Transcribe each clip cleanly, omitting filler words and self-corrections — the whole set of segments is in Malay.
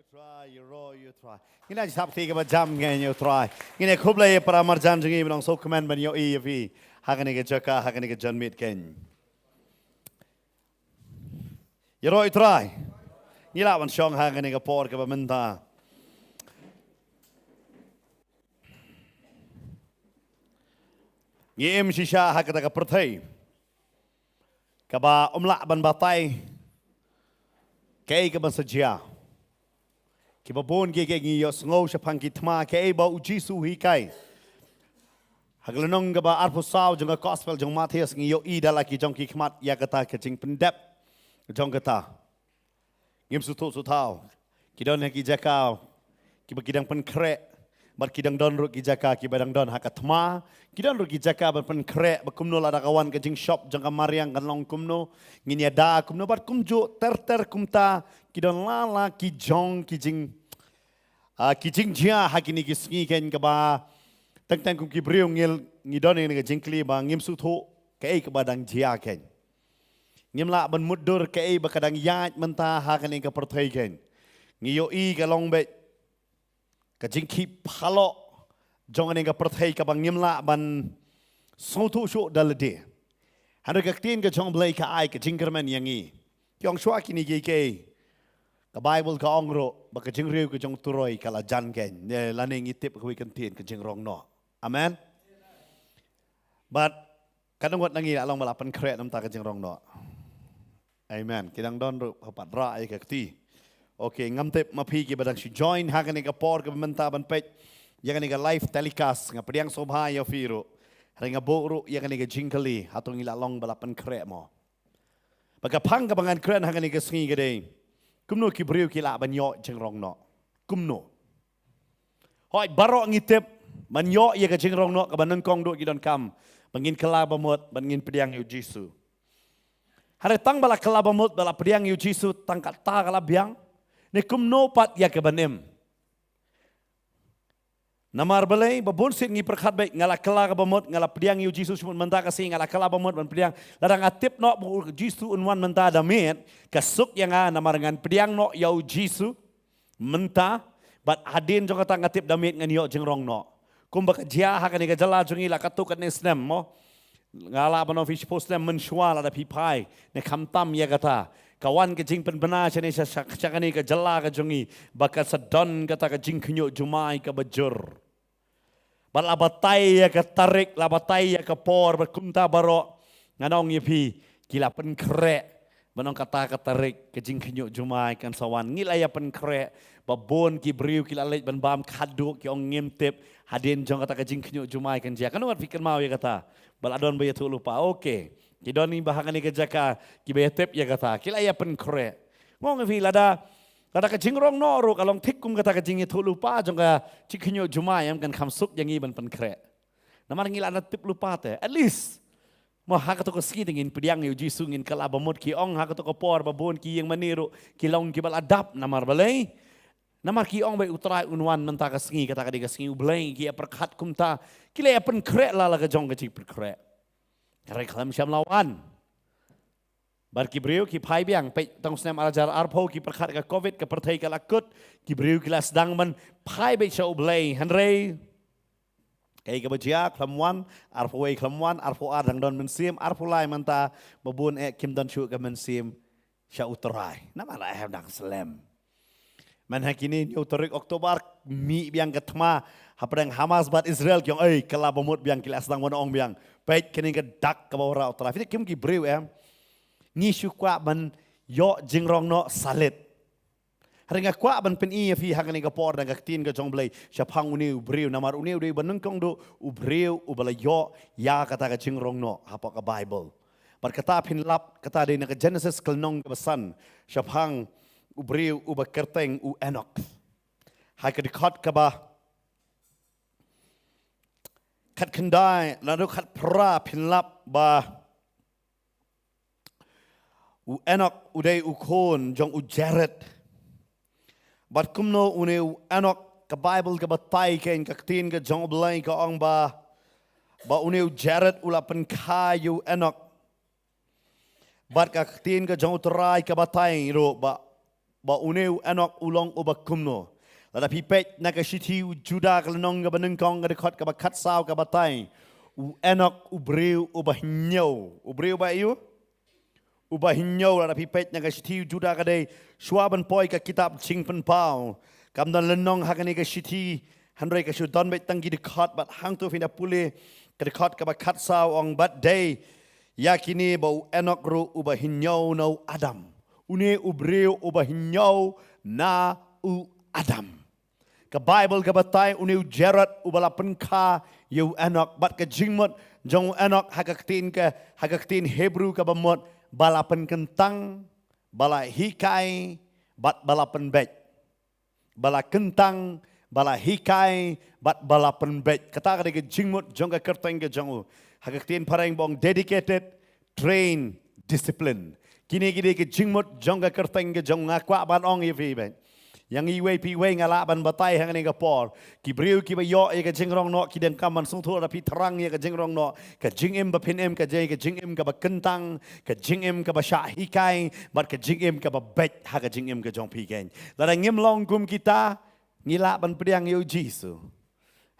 try, you roll, you try. Ngina sab thi ka jam nge you try. Ngine khublai para marjan jingi binong so command ban yo e vi. Hakani ka jaka, hakani ka janmit ken. You roll, you try. Ngila wan shong hakani ka por ka baminta. Ngiem shisha hakata ka perthai. Kaba umla ban batai. Kay ka ban sajia. Kiba bon ge ngi ngo shapang kitma kay ba ujisu hi kai. Haglanong ka ba arpo saw jong gospel jong Matthias ngi yo ida laki jong ki khmat ya kata ka jing pendep jong kata. Ngim su tu su tau. Kidon ki jakau. Kiba kidang pen krek. Bar kidang don ru ki jaka ki badang don hakatma. Kidang ru ki jaka bar pen krek ba kumno la kawan ka jing shop jong ka mariang kan long kumno ngi da kumno bar kumjo ter kumta kidon lala ki jong ki jing kijing jia hakini kisngi ken kaba tang kum kibriu ngil ngidon ni jingkli ba ngim su tho kai kaba dang jia ken ngim la ban mudur kai ba kadang yaaj menta hakani ka perthai ken ngiyo i ka long be ka jingki phalo jong ani ka perthai ka bang ngim la ban so thu sho dalde hanu ka tin ka jong blai ka ai ka jingkerman yangi kyong shwa kini ge ke ka Bible ka ongro ba ka jingriu ka jong turoi kala jan ken ne laning itip ka wikan tin ka jingrong no amen but kadang wat nangi along malapan kre nam ta ka jingrong no amen kidang don ru papat ra ai ka ti okay ngam tip ma phi ki badang si join ha ka ni ka por ka menta ban pet ya ka ni ka live telecast nga priang sobha yo firu ringa boru ya ka ni ka jingkali hatong ila long balapan kre mo baka phang ka bangan kren ha ka ni ka sngi ka dei kumno kibriu kila banyo jengrong no kumno hoi barok ngitip banyo ye ka jengrong no ka banan kong do gidon kam bangin kala bamot bangin pediang yu jisu hare tang bala kala bamot bala pediang yu jisu tang kata kala biang ne kumno pat ya ka banem namar balai babon sit ngi perkhat baik ngala kala bamot ngala pediang yu jisu mun menta ka sing ngala kala bamot ban pediang ladang atip no jisu unwan menta damit kasuk yang namar ngan pediang no yau jisu menta bat hadin jong kata ngatip damit ngan yo jengrong no kumba ka jia ha kan ka jala jungi la katuk kan snem mo ngala bano fish post nem menshwal ada pipai ne kamtam ya kata kawan ke jing penbena chane sakani ka jala ka jungi bakat sedon kata ka jing knyo jumai ka bajur bal abatai ya ka tarik labatai ya ka por berkumta baro nganong yepi kila pen krek banong kata ka tarik ke jing knyo jumai kan sawan ngilaya pen krek babon ki briu kila lej ban bam khadu ki ong ngimtip hadin jong kata ka jing knyo jumai kan jia kan wat fikir mau ya kata bal adon baya tu lupa okay kidon ni bahangan ni kejaka kibetep ya kata kila ya pen kre ngong fi lada ka jingrong no ro kalong thikum kata ka jingi thu lupa jong ka chikhnyo juma yam kan khamsuk yangi ban pen kre namar ngila na tip lupa te at least mo ha ka to ko ski dingin pediang yu jisu ngin kala bamot ki ong ha ka to ko por babon ki yang maniru kilong ki bal adap namar balai namar ki ong bai utrai unwan menta ka ski kata ka diga ski ublai ki perkhat kumta kila ya pen kre la ka jong ka chik pen kre reklam syam lawan bar kibriu ki phai biang pe tong snem arajar arpo ki perkhat ka covid ka perthai ka lakut kibriu ki las dang man phai be show blay hanrei kai ka bajia klamwan arpo wei klamwan arpo adang don men sim arpo lai manta babun kim don chu ka men sim sha utrai namala have dang slam man hakini ni utorik oktober mi biang katma haprang Hamas bat Israel kyong ai kala bamut biang kilas dang ong biang pet kini ka dak ka bawra otra fi kim ki brew ni shukwa ban yo jingrong no salit haringa kwa ban pen i fi hakani ka por dang ka tin ka jong blai shapang uni brew namar uni uri ban kong do brew ubala yo ya kata ka jingrong no hapa ka Bible bar kata pin lap kata de na ka Genesis kalnong ka basan shapang ubriu uba kerteng u enok hai ka dikhat ka ba khat khandai la do khat pra phin lap ba u enok udai u khon jong u jared bat kumno une u enok ka Bible ka batai ka in ka tin ka jong blai ka ong ba une u jared ula pen khayu enok bat ka tin ka jong trai ka batai ro ba ba uneu anok ulong ubakumno lada pipet na ka shiti juda kalnong ga banengkong ga dekot ka bakat saw ka batay u anok ubreu ubreu ba iu ubahinyo lada pipet na ka shiti juda ka day swaban poi ka kitab ching pen pau kam dan lenong hakani ka shiti handrai ka shudan bet tangi dekot bat hang tu fina pule ka dekot ka bakat saw ong bat day yakini ba u anok ru ubahinyo no Adam une ubreu ubahinyo na u Adam. Ka Bible ka batay une Jared ubalapan ka yu anak bat ka jingmot jong anak hagaktin Hebrew ka bamot balapan kentang bala hikai bat balapan bet. Bala kentang bala hikai bat balapan bet. Kata ka ka jingmot jong ka kerteng ka jong hagaktin parang bong dedicated, train, discipline. Kini ke jingmut jong ka kerteng ke jong ngakwa ban ong ye fi ben yang iwe pi we ngala ban batai hang ni ka por ki briu ki ba yo ye ka jingrong no ki den kaman sung thu ra pi tharang ye ka jingrong no ka jingem ba phin em ka je ka jingem ka ba kentang ka jingem ka ba sha hi kai bat ka jingem ka ba bet ha ka jingem ka jong pi ken la ngim long kum kita ngila ban priang yo jisu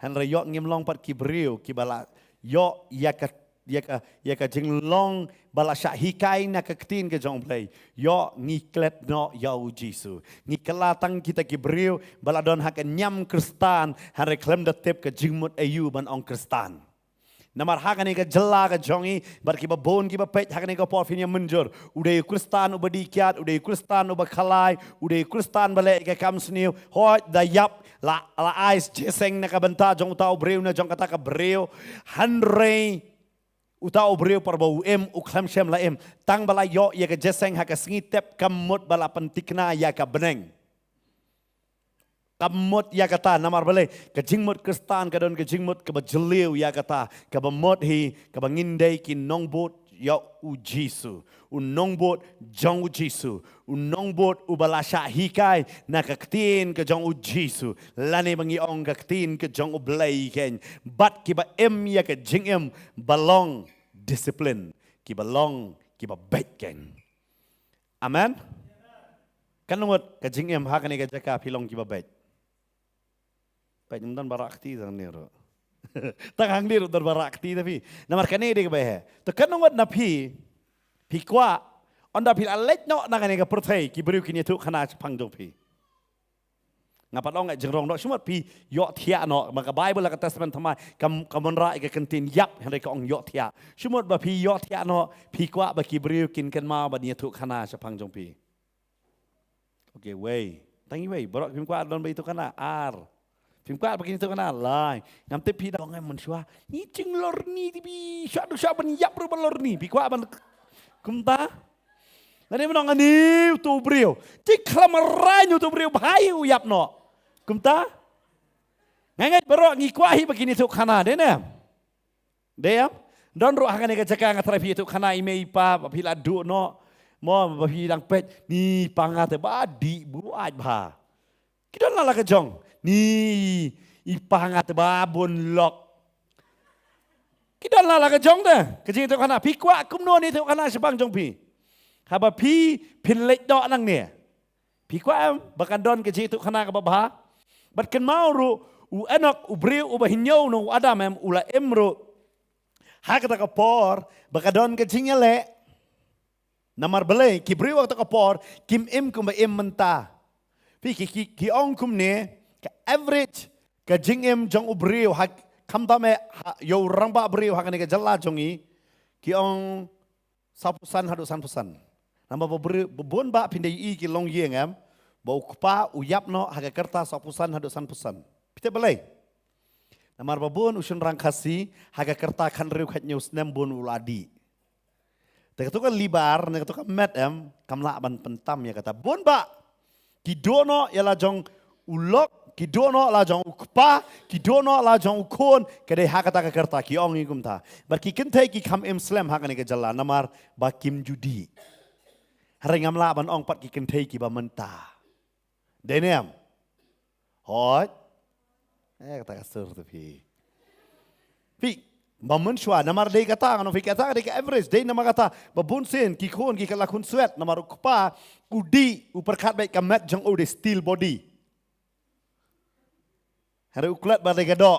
han ra yo ngim long pat ki briu ki bala yo ya ka jinglong bala sya hikai na kaktin ke jong play yo ngiklet no yau jisu ngikelatang kita kibriu bala don hak nyam kristan han reklem da tip ke jingmut ayu ban ong kristan namar hak ni ke jela ke jongi bar ki babon ki bapet hak ni ke por finya menjur udai kristan ubadikiat udai kristan ubakalai udai kristan bale ke kam sniu hoi da yap la ais jeseng na ka benta jong tau breu na jong kata ka breu hanrei utau breu par bau uklam shem la tang bala yo ya ka jeseng ha ka ngitep kamut bala pentikna ya ka beneng kamut ya kata namar bale ka jingmut kristan ka don ka jingmut ka bajeliu ya kata ka bamot hi ka bangindai ki nongbot ya u jisu u nongbot jong u jisu u nongbot u bala sha hikai na ka ktin ka jong u jisu lani bangi ong ka ktin ka jong u blai ken bat ki ba ya ka jingem balong discipline ki balong ki ba bet ken amen kan ngot ka jingem ha kan ka jaka pilong ki ba bet bet nyum dan barakti dan nero tangang nero dan barakti tapi namar kane de ka ba he to kan ngot na pi kwa onda pil alet no na kan ka prothai ki bru ki ni tu khana phang do pi ngapat ong jengrong no semua pi yo thia no maka Bible la ka testament thamai kamon ra ka kentin yap han ka ong yo thia semua ba pi yo thia no pi kwa ba ki bru kin kan ma ba ni tu khana phang jong pi okay wei tangi wei borok pim kwa don ba itu kana ar pim kwa ba ki tu kana lai ngam te pi da ngai mon shwa ni ching lor ni ti bi sha do sha ban yap ru ban lor ni pi kwa ban kumta nani menong ani tu brio ti klamaranyu tu brio bhai u yap no kumta ngai bro ngi kwahi begini tu khana de ne de am don ro hakane ka jaka ngatrapi tu khana ime ipa bapila du no mo bapi dang pet ni pangate ba di bu aj ba kidon la ka jong ni ipangate ba bon lok kidon la ka jong de ka jing tu khana pi kwa kum no ni tu khana sebang jong pi haba pi pin lek do nang ne pi kwa bakan don ka jing tu khana ka ba bat kan mau ru u anak u breu u bahinyo no Adam ula emro hakata ka por bakadon ka jingale namar bele ki breu ka por kim kum ba menta pi ki ong kum ne ka average ka jingem jong u breu hak kam ta me yo ramba breu hakane ka jalla jongi ki ong sapusan hadusan pusan namba breu bon ba pindai i ki long yengam bau kupa uyap no haga kerta sapusan hadusan pusan pite belai namar babun usun rangkasi haga kerta kan riu khat news nem bon uladi te tu kan libar ne tu kan met kamla ban pentam ya kata bon ba kidono ya la jong ulok kidono la jong kupa kidono la jong kon kede haga ta kerta ki ong igum ta bar ki kentai ki kam slam haga ne ke jalla namar ba kim judi haringam la ban ong pat ki kentai ki ba menta Denem, hot, kata kasar tu pi Bamun shwa namar day kata ano fi kata day ka average day namar kata babun sen ki khon ki kala khun sweat namar ukpa udi uperkat baik ka mat jang ode steel body. Hari uklat ba day ka do.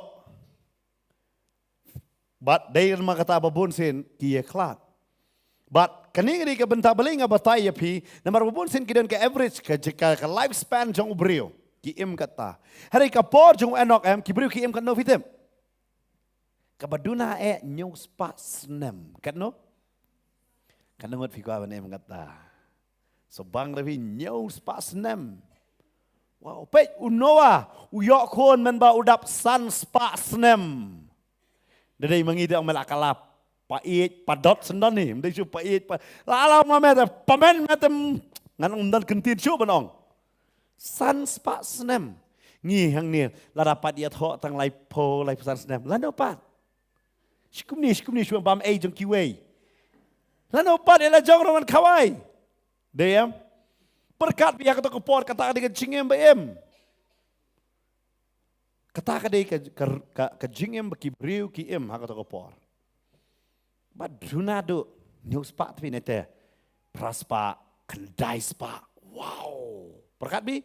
But day namar kata babun sen ki klat. But kaning day ka benta baling abatay ya pi namar babun sen ki dan ka average ka lifespan jang ubrio ki im kata. Hari ka por jang enok ki brio ki im kan no fitem. Kabaduna nyong spa snem kan no kan ngot fi kwa banem kata so bang levi nyong spa snem wow pe unoa uyok kon men ba udap san spa snem dei mangi de mel akalap pait padot sendon ni mdei su pait la ma me pamen metem ngan undan kentin su banong san spa snem ngi hang ni la dapat dia tho tang lai po lai san snem la no pat Shikum ni shum bam jong kiwei. Lalu pat ela jong roman kawai. Deyam. Perkat biar kata kepor kata dia jingem baem. Kata dia ke jingem baki briu ki em ha kata kepor. Bad dunado news pat pi nete. Praspa kendai spa. Wow. Perkat bi.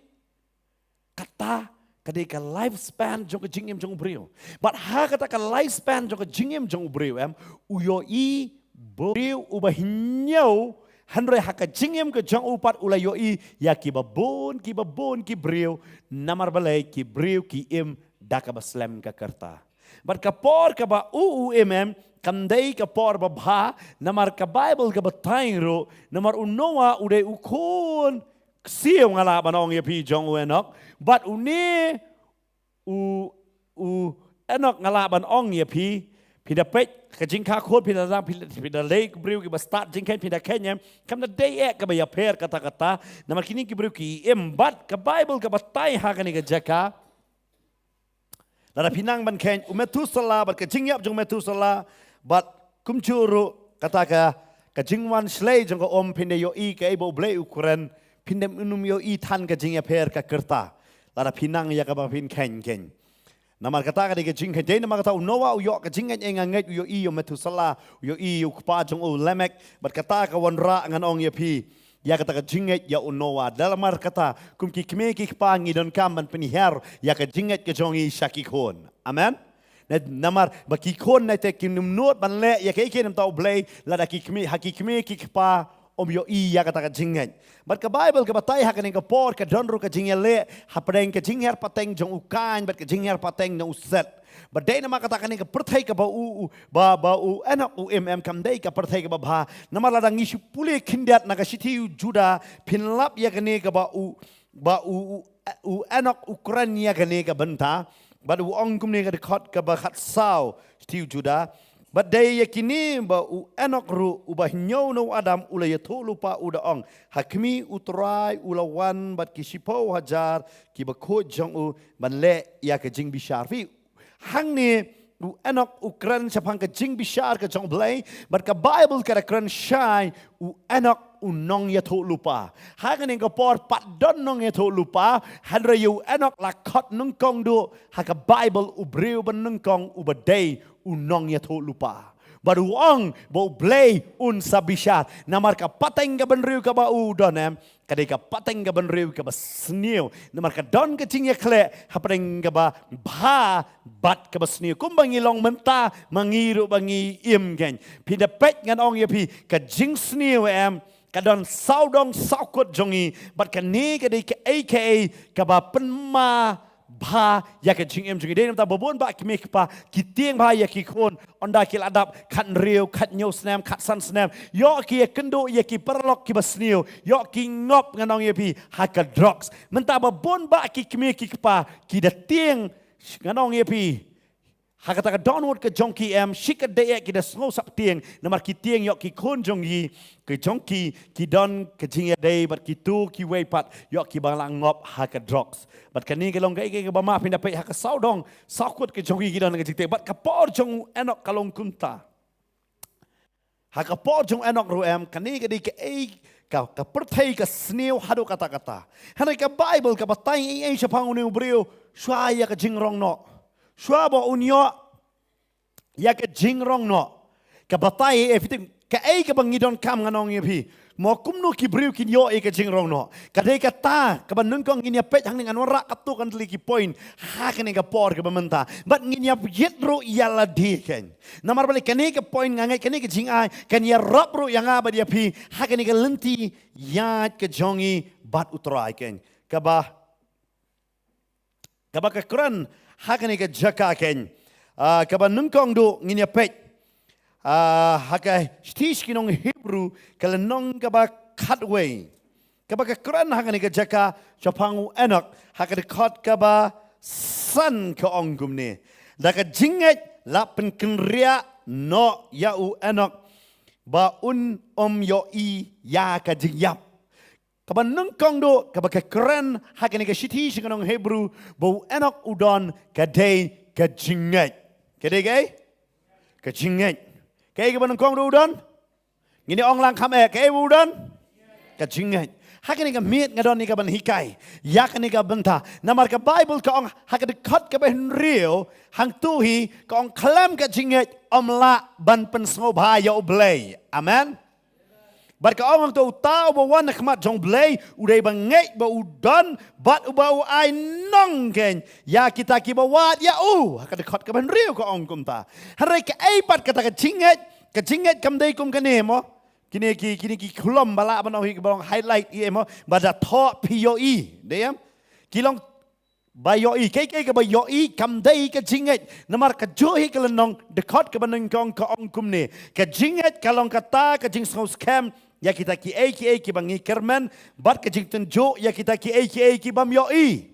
Kata kadai lifespan jong jingem jong brio. But ha kata lifespan jong jingem jong brio uyo i brio ubahinyau handre ha jingem ke jong upat ulai yo i ya ki babon ki brio namar balai ki brio ki im daka baslem ka kerta. But kapor ka ba kandai kapor ba bha namar ka Bible ka batang ro namar unoa uday ukon siyo ngala banong ya pi jong enok but uni enok ngala banong ya pi da pet ka jing ka khot pi da lei briu ki ba start jing ken pi da kenya kam da day ka ba ya per kata namar kini ki briu ki but ka Bible ka batai ha ka ni ka jaka la pinang ban ken umetusala but ka jing yap jong metusala but kumchuru kata ka jing wan slay jong ka pin yo I ka ebo blei ukuran pindem unum yo I tan ka jing ya per ka kerta lara pinang ya ka ba pin ken namar kata ka de jing ken de namar kata unowa uyo ka jing en ngai yo I yo metusala yo I yo kpa jong lemek bat kata ka wanra ngan ong ya pi ya kata ka jing ya unowa dalamar kata kum ki kme ki kpa ngi don kam ban penihar ya ka jing ka jong I shakikon amen namar baki kon na te kinum not ban le ya ke kenam tau blay la da ki kme hakikme ki kpa yo I ya kata ka jingan. But ka Bible ka batay ha kaning ka por ka donro ka jingale ha padeng ka jingher pateng jong ukan but ka jingher pateng na uset. But day na makata kaning ka perthay ka ba anak kam day ka perthay ka ba bha namala dang isu puli kindat na ka siti juda pinlap ya kani ka ba anak Ukraina kani ka benta but ong kumni ka dikot ka ba khat saw siti juda. But day yakini ba enok ru ubah nyaw no Adam ula yato lupa udaong hakmi utrai ulawan bat kisipo hajar ki ba ko jong banle ya ka jing bishar fi hang ni enok ukran sapang ka jing bishar ka jong blay but ka Bible ka kran shai enok unong yato lupa hagan ka por pat don nong yato lupa hadra yu enok lakot nung kong do ha ka Bible ubreu ban nung kong ubaday unong yato lupa baru ong bo blay un sabishar namar ka pateng ka benriu ka ba udonem kadai ka pateng ka benriu ka ba sniu namar ka don ka ting ya kle hapeng ka ba bha bat ka ba sniu kumbangi long menta mangiru bangi im gen pinda pet ngan ong ya pi ka jing sniu kadon saudong saukut jongi bat ka ni kadai ka aka ka ba penma bha ya ke jing em jing de ta bobon ba ki mek pa ki tieng bha ya ki khon onda ki adap khat riu khat nyo snam khat san snam yo ki kendo ya ki perlok ki basniu yo ki ngop nganong ye pi ha ka drugs menta bobon ba ki mek ki pa ki da tieng nganong ye pi ha kata ka downward ke jongki shika de ki da sngo sap tieng namar ki tieng yo ki khon jongi ke jongki ki don ke jing ya de bat ki tu ki wei pat yo ki bang ngop ha ka drugs bat kani ke long ke ba ma pinda pe ha ka saudong sakut ke jongi ki don ke jikte bat ka por jong enok kalong kunta ha ka por jong enok ru kani ke di ke ka perthai ka sneu hadu kata hanai ka Bible ka batai sapang uni brio shwa ya ka jing rong no Shwa bo unyo ya ke jingrong no ke batai fitim ke ke bangidon kam nganong ye phi mo kumnu ki briu ki yo ke jingrong no kadai kata ke banun kong nginya pet hang dengan ora katu kan tli ki point ha ke ga por ke bamenta bat nginya yet ro yala di ken namar balik kene ke point ngangai kene ke jing ai kan ya rob ro yang aba dia phi ha ke ga lenti ya ke jongi bat utrai ken kaba ke kran ha ke ga jaka ken kaba nun kong do nginya pet hakai stish kinong Hebrew kalenong kaba cutway kaba kekran hakani ke jaka chapangu enak hakani cut kaba san ke ongum ne daka jinget la penkenria no yau enak ba yo I ya ka jingyap kaba nungkong do kaba kekran hakani ke stish kinong Hebrew ba enak udon kadai ke jinget kadai ke jinget kaya ke banang kong udon, ngini ong lang kame kaya udon, kajingan. Hakan ika miet ngadon ika ban hikai, yak ika benta. Namar ke Bible ka ong hakan dekat ke ben real, hang tuhi ka ong klaim kajingan la ban pensngo bahaya oblay. Amen. Bar ka ong tu tau bawan nakmat jong blay, udai bangai ba udon, bat ubau ai nong ken. Ya kita ki bawat ya hakan dekat ke ben real ka ong kumta. Harai ke aipat kata kajinget kamdai kum kane mo kini ki kulom bala ban ohi balong highlight ie mo bada tho POE deyam kilong bayoi ke bayoi kamdai kajinget namar kajohi kalenong dekat ke baneng kong ka ong kumne kajinget kalong kata kajing scam ya kita ki bangi kerman bat kajing tunjo ya kita ki bam yoi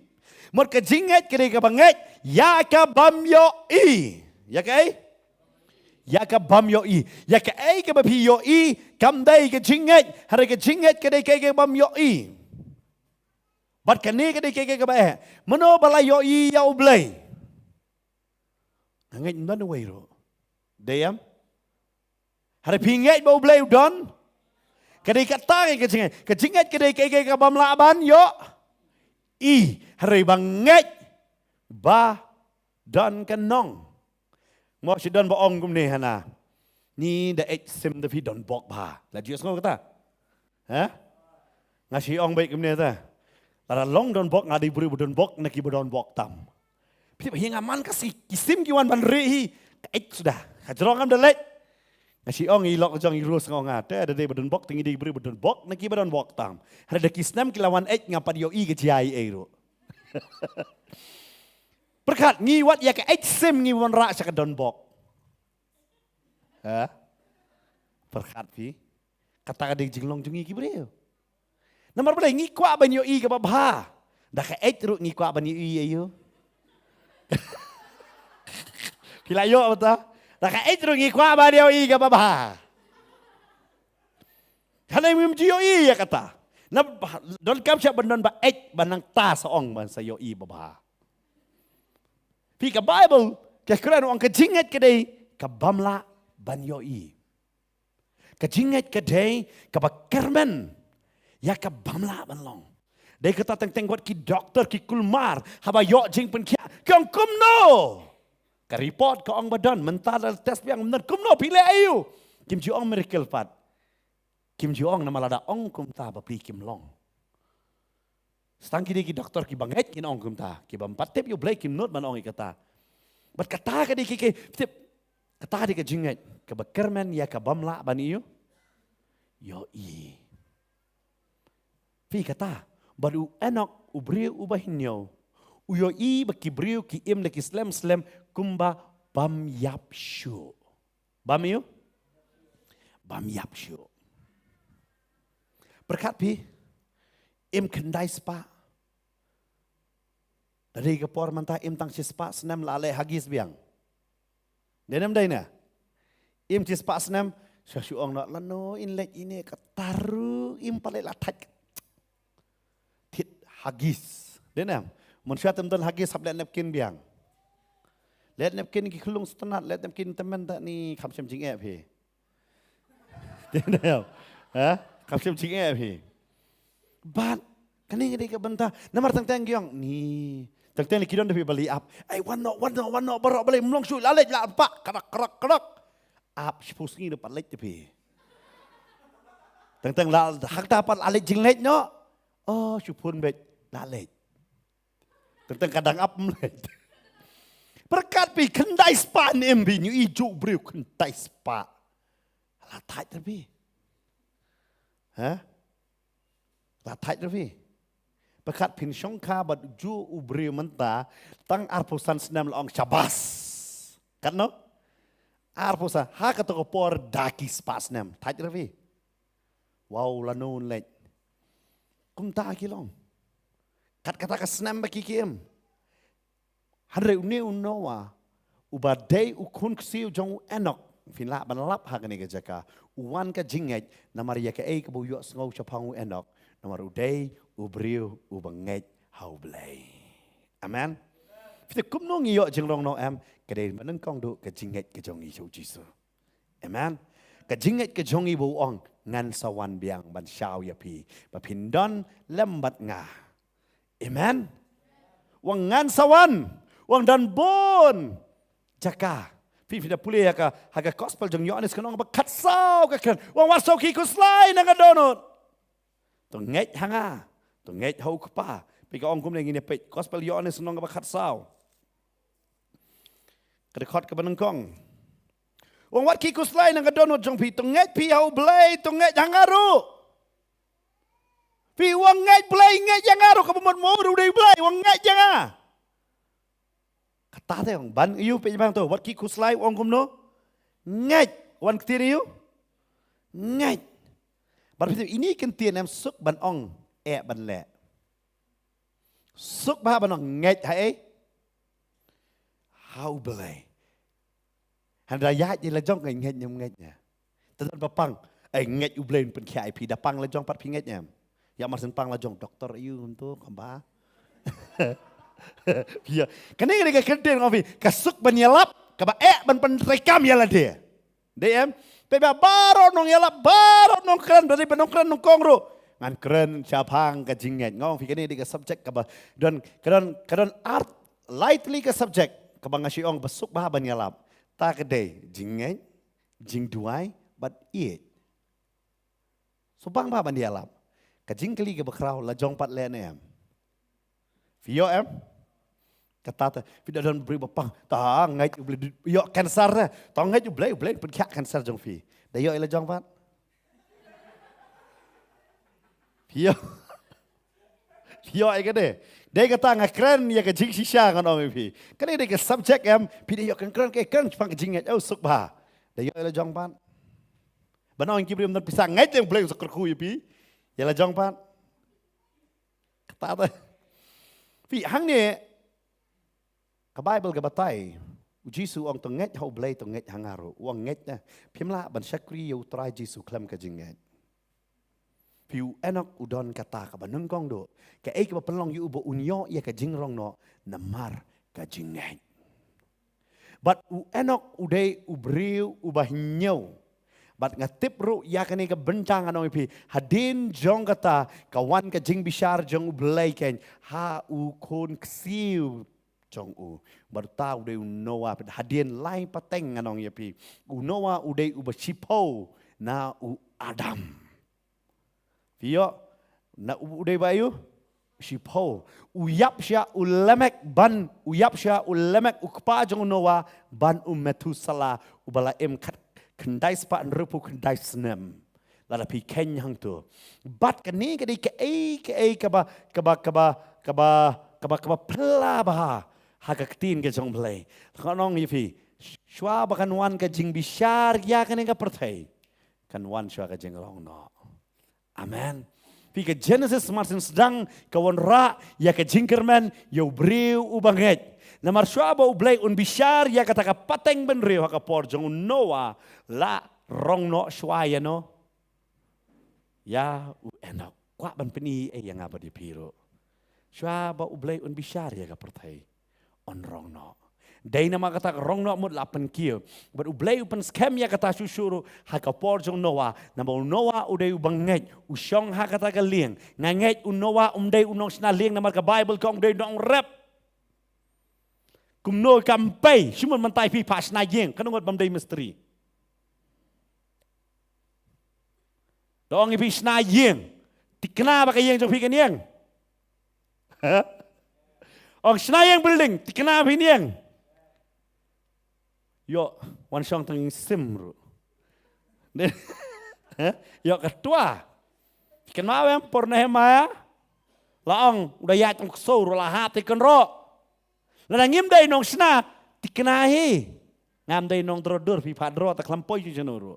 mor kajinget kede ka banget ya ka bam yoi ya kai ya ka bam yoi ya ka ke babi yoi kamdai ke jinget hari ke jinget ke dai ke bam yoi bat kane ke dai ke ba mano bala yoi ya ublai ngai ndan wei ro deyam hari pinget ba ublai udon ke dai kata ke jinget ke dai ke bam laban yo hari banget ba dan kenong mo si don baong gum ne hana ni da sim da fi don bok ba la jius ngo kata ha ngasi ong baik gum ne ta la long don bok ngadi buri don bok neki don bok tam pi hinga man kasi kisim ki wan ban re hi sudah hajrong am da let ngasi ong I lok jong I rus ngo ngate ada de don bok tingi di buri don bok neki don bok tam ada kisnam kilawan ngapa yo I ke jai ro Perkat ngiwat ya ke sim ngiwan rak sa don bok. Ha? Perkat pi. Kata ka dig jinglong jungi ki breo. Namar bala ngi kwa ban yo I ka babha. Da ka ru ngi kwa ban yo I ayo. Kila yo ata. Da ka ru ngi kwa ban yo I ka babha. Hanay mim yo I ya kata. Na don kam siya bandon ba banang ta sa ong ban sa yo I babha. Pi ka Bible, kekran ang kajinget kadai kabamla banyoi. Kajinget kadai kabakermen ya kabamla banlong. Dai kata teng buat ki doktor ki kulmar haba yo jing pen kia kang kumno. Ka report ka ang badan mental test yang benar kumno pile ayu. Kim Ji Ong miracle pat. Kim Ji Ong namalada ong kumta ba pi kim long. Stang kini ki doktor ki banget kin ong kumta ki bam patep yo blai kim not ban ong kata bat kata ka di ki kata di ka jinget ka bakermen ya ka bamla ban iyo yo I pi kata baru enok ubriu ubahinyo uyo I bakibriu ki im leki slam kumba bam yapshu bam iyo bam yapshu berkat pi im kendai spa dari kepor mentah im tang sispa senam lale hagis biang. Denam daina. Im sispa senam syasyu ong nak lano inlet ini kataru im pale latat. Tit hagis. Denam. Manusia temton hagis sablet napkin biang. Let napkin ki khulung setenat let napkin teman tak ni kapsem jing ep he. Denam. Ha? Kapsem jing ep he. But kani ngadi ka benta namar tang giong ni ตั้งแต่คิดว่าจะไปบริอัพไอ้วันนอบรอบเลยมึงช่วยละเล็กละปะกระกอัพผู้สิ่งนี้ปัดเล็กจะพี่ตั้งละหักตาปัดละเล็กจริงเล็กเนาะชุพุนเบ็ดละเล็กตั้งกระดังอัพเล็กประกาศปีขันได้สปาเนมบีอยู่อีจูบริวขันได้สปาละไทยนะพี่ฮะละไทยนะพี่ประกาศพินช่องคาบัดจูอุบริวมันตาตั้งอาร์พุสันสนามละองชาบัสกันเนาะอาร์พุสันหากตัวกปอร์ดากิสปาสนามไทยนะพี่ว้าวละนูนเล็กกุมตากี่ลองกัดกระตากสนามบกี่เกมฮันเรอุเนอุโนวาอุบาเดยอุคุนซิวจงเอนอกฟินละบันลับหากนี่ก็จะกาอุวันก็จิงเงยนามาริยาก็กบุยสงาวชะพังอุเอนอกนามารุเดยอุบริวอุบังเงยฮาวเบลย์อาเมนฟิตกุมน้องยี่ยอจึงลองน้องแอมก็ได้มันนั่งกองดูก็จิงเงยก็จงยี่ชูจิสุอาเมนก็จิงเงยก็จงยี่บูองงานสวรรค์เบียงบันชาวยาพีบะพินดอนเล่มบัดงาอาเมนว่างานสวรรค์ว่างดันบนจักาพี่ฟิดาพูดเลยก็หากกอสเปลจงยอนิสกันน้องบักขัดเศร้ากันว่างวัดโซกีกุสไลนังกระโดนต้องเงยหางาต้องเงยหูขป้าพี่ก็องคุมเลยงี้เนี่ยไปกอสเปลยอนิสน้องบักขัดเศร้ากระคอดกับบันกองว่างวัดกีกุสไลนังกระโดนจงพี่ต้องเงยพี่หูเบลย์ต้องเงยหางารู้พี่ว่างเงยเบลย์เงยหางารู้กับมันโมรู้ได้เบลย์ว่างเงยหางาkata dia orang ban iu pe bang tu wat ki kuslai orang kum no ngai wan ktiri iu ngai bar ini kan tien em suk ban ong ban le suk ba ban ong ngai hai how belai han raya je la jong ngai nyam ngai nya tan ba pang ngai u blain pen khai pi da pang la jong pat pi ngai nyam ya mar sen pang la jong doktor iu tu kamba Iya, karena ini kekentir ngopi, kasuk banyalap, kaba ban penrekam ya lah dia, DM, peba baru nong yalap, baru nong keren dari penong keren nong kongro, ngan keren siapang kajinget, ngong fikir ini ke subjek kaba, dan keren art lightly ke subjek, kaba ngasih ong besuk bah banyalap, tak kedai jinget, jing duai, but eat, subang bah banyalap, kajing kali ke bekrau, lajong pat lenem, vio kata tidak dalam beri bapang tak ngai boleh yo kanser tak ngai boleh pergi kanser jong fi dah yo ila jong pat yo ai kade dia kata ngai keren ya ke jing sisa kan om fi kade dia ke subject pi yo keren pang jing ngai suk ba dah yo ila jong pat banau ki beri mendon pisang ngai jeng boleh sakar ku pi ya ila jong pat kata fi hang ni ke Bible ke batai, Jisu orang tenget hau belai tenget hangaru, orang nget na, pimla ban syakri yau try Jisu klam ke jinget. Piu enak udon kata ke banung kong do, ke ke pelong yu bo unyo ya ke jingrong no, namar ke jinget. But enak udai ubriu ubahnyau, but ngatip ru ya kene ke bencang anong pi, hadin jong kata, kawan ke jing bishar jong ubelai ken, ha kon ksiu. Jong baru tahu deh Noah hadian lain pateng anong ya pi Noah udah ubah na Adam vio na udah bayu shipau uyap sya ulemek ban uyap sya ulemek ukpa jong Noah ban Metusala ubala kat kendai spa rupu kendai senem lada pi ken hang tu bat kani kadi ke kaba pela bah hagak tin ke jong play kanong yifi shwa bakan wan ka jing bishar ya kan ka perthai kan wan shwa ka jing long no amen pi ke Genesis marsin sedang kawan ra ya ka jingkerman yo briu ubanget namar shwa ba ublay un bishar ya kata ka pateng ben riu ka por jong Noah la rong no shwa ya no ya enak kwa ban peni yang apa di piro shwa ba ublay un bishar ya ka perthai on rong no. Dai nama kata rong no mut lapan kio. But ublay upan scam ya kata susuru haka porjong Noah. Nama Noah uday ubanget usyong haka kata liang. Nganget Noah umday unong sina liang nama ka Bible kong day nong rep. kumno kampai cuma mentai pi pas na yeng kan ngot bamdai misteri dong pi sna yeng tikna ba kayeng jong pi kan yeng ong sna yeng building tikna pi yeng yo wan song tang sim ru yo ketua kenapa yang pernah maya laong udah ya tong so ru la hati kan ro la ngim dai nong sna tiknahi ngam dai nong drodur pi padro ta klampoi ju januru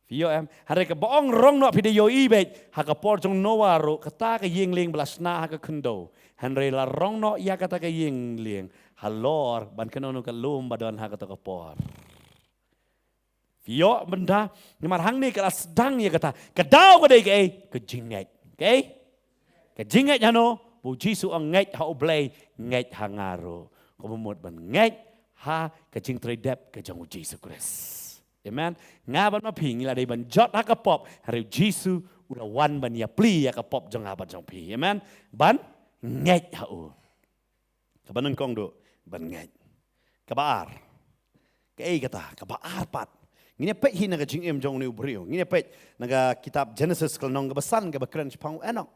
Vio em hari ke boong rong no video ibet ha ka por jong nowaru kata ka yeng ling blasna ha ka kundo hanre la rong no ya kata ka yeng ling halor ban kanono ka lum badan ha kata ka por Vio benda nimar hang ni kala sedang ya kata kadau ka dai ke jinget ke jinget hano bu Jisu ang nget ha oblay nget hangaro kumumot ban nget ha ka jing tredep ka jong Jisu Kristus Amen. Ngaban ma ping ila dai ban jot ha ka pop hari Jisu ula wan ban ya pli ya ka pop jong ngaban jong pi. Amen. Ban nget ha u. Ka ban kong do ban nget. Ka baar. Ka ei kata ka baar pat. Ngine pet hi naga jing em jong ni ubrio. Ngine pet naga kitab Genesis kal nong ka basan ka bakran pang enok.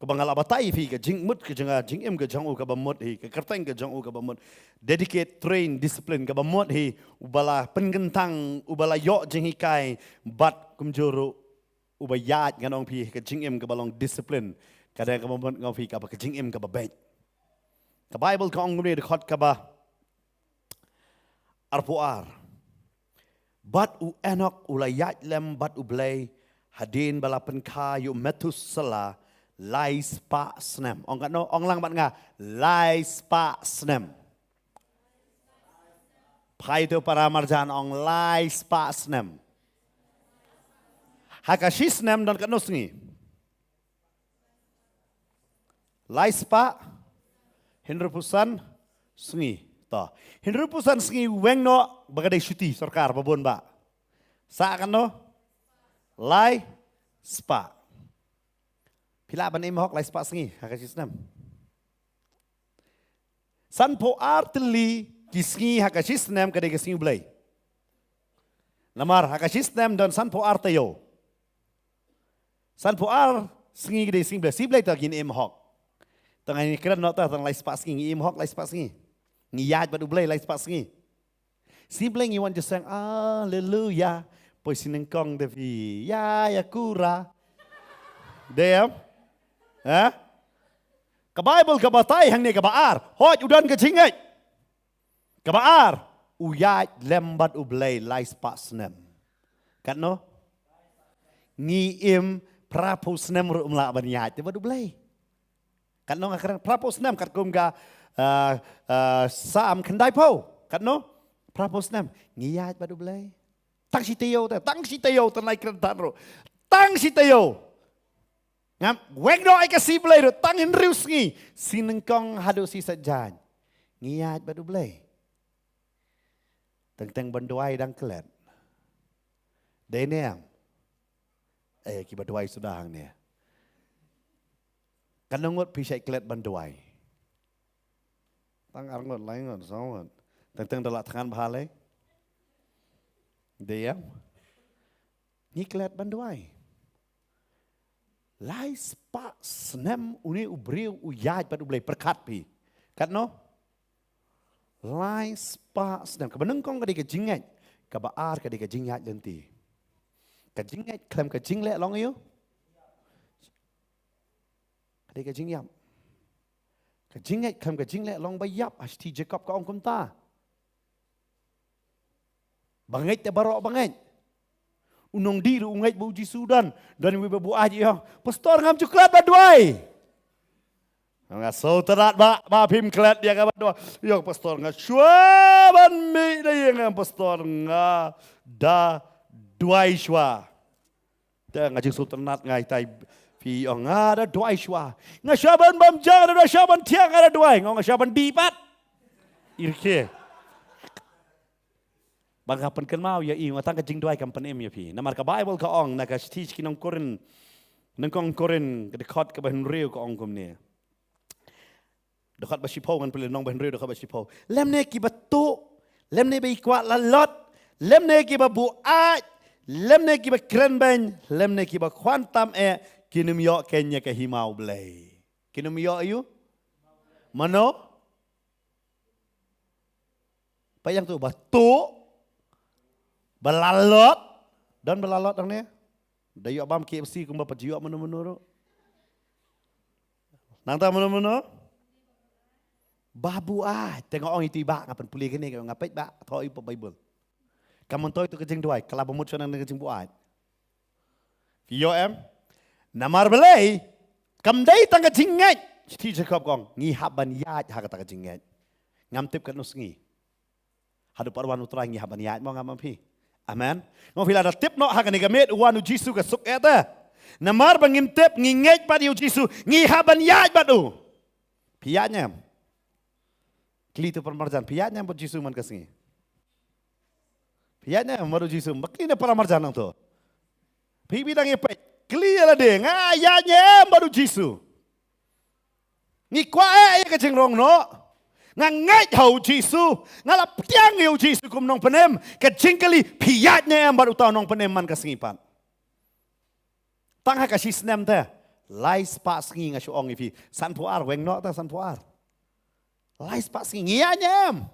Kebangal abatai fi ke jing mut ke janga jing em ke jang u ke bamut hi ke kerteng ke jang u ke bamut dedicate train discipline ke bamut hi ubala penggentang ubala yo jing hi kai bat kumjuru ubayat nganong pi ke jing em ke balong discipline kada ke bamut ngau fi ka ke jing em ke babet ke bible ka ong ni khot ka ba arpuar bat u enok ulayat lem bat u blay hadin balapen ka yu metusala lai spa snem ong no ong lang bat nga lai spa snem pai tu para marjan ong lai spa snem hakashi snem don kanus ngi lai spa hinrupusan sngi to hinrupusan sngi weng no bagadai syuti sarkar babon ba sa kan no lai spa Pila ban im hok lai spa sngi hakashi snem san po artli kisngi hakashi snem kade kisngi blai lamar hakashi snem dan san po artayo san po ar sngi kade sngi blai si blai ta gin im hok tang ni kran no ta tang lai spa sngi im hok lai spa sngi ngiyat badu blai lai spa sngi si blai ngi wan just sang hallelujah poisin kong devi ya kura dem Ka Bible ka batay hang ni ka baar. Hoj udan ka chingai. Ka baar uyat lembat ublay lais pasnem. Kat no? Ngi im prapusnem ru umla banyat te badu blay. Kat no ngakran prapusnem kat kum ga sam kendai po. Kat no? Prapusnem ngiyat badu blay. Tang si tayo tanay kran ro. Tang si tayo. Ngam weng no ay kasi blay ro tangin rius ngi sinengkong hadu si sajan ngiyat badu blay teng banduai dang kelet denem ki banduai sudah hang ni kanongot pisai kelet banduai tang arngot lain ngot sawat teng dalat tangan bahale deyam ni kelet banduai Lai spa snem uni ubriu uyaj pad ublay perkat pi. Kat no? Lai spa snem. Kabaneng kong kadi ka jingat. Kabaar kadi ka jingat lenti. Ka jingat klem ka jingle long ayo. Kadi ka jingyam. Ka jingat klem ka jingle long bayap. Hasti Jacob ka ong kumta. Bangait te barok bangait. Unong diru ungait bu Jisu dan wiba bu aji ya. Pastor ngam cuklat baduai. Nga so terat ba pim klat dia ka baduai. Ya pastor nga shwa ban mi dia ngam pastor nga da duai shwa. Ta nga Jisu tenat ngai tai pi nga da duai shwa. Nga shwa ban bam jang da shwa ban tiang ada duai. Nga shwa ban dipat. Irke. Bagapan kan mau ya i matang ka jingduai kampan em ya pi namar ka Bible ka ong na ka teach kinong korin nangkong korin ka dekot ka ban real ka ong kom ne dekat basipo kan pilih nong benri dekat basipo. Lem ne ki batu, lem ne bi kuat lalot, lem ne ki buat, lem ne ki keren ben, lem ne ki kwantam kinum yo kenya ke himau belai. Kinum yo ayu? Mano? Apa yang tu batu, belalot, dan belalot dong ne? Dayu abam KFC kumba pajiyo menu-menu. Nang ta menu-menu? Babu tengok orang itu ibak ngapan pulih kene kau ngapet bak thoi pa Bible. Kamu toy tu kejeng duai, kalau bemut sana kejeng buat. Yo em, namar belai, kam dai tang kejeng ngai. Ti cakap kong, ngi haban yat ha kata kejeng ngai. Ngam tip kan nusngi. Hadu parwan utra ngi haban yat mau ngam pi. Amen. Mau fila ada tip no ha kan gamet wanu Jisu ka suk eta. Namar bangim tip ngi ngai pa yu Jisu, ngi haban yat batu. Pianya. Kli tu permarjan, piyatnya buat Jisu man kesini. Piyatnya baru Jisu, makina permarjan tu. Pipi tangi pet, kli ala deh, ngayanya baru Jisu. Ni kuai ya kecing rong no, ngangai hau Jisu, ngalap tiang hau Jisu kum nong penem, kecing kali piyatnya baru tahu nong penem man kesini pan. Tangha kasih senem teh, lais pas ngi ngasu ong ifi, san puar weng no ta san puar. Lais pak singianya.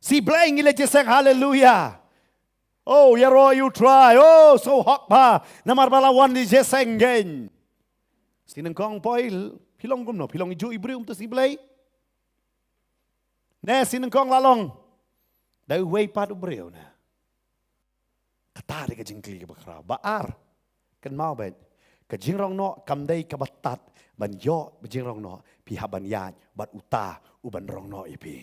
Si blay ngile jeseng haleluya. Oh ya roh you try. Oh so hot pa. Namar balawan di jeseng gen. Sineng kong poil pilong gumno pilong ijo ibrium tu si blay. Ne sineng kong lalong. Dai way padu breu na. Kata de kejingkli ke bakra baar. Kan mau bet. Kejingrong no kamdai kabatat ban yo bejingrong no pihaban yat bat uta uban rong no ipi.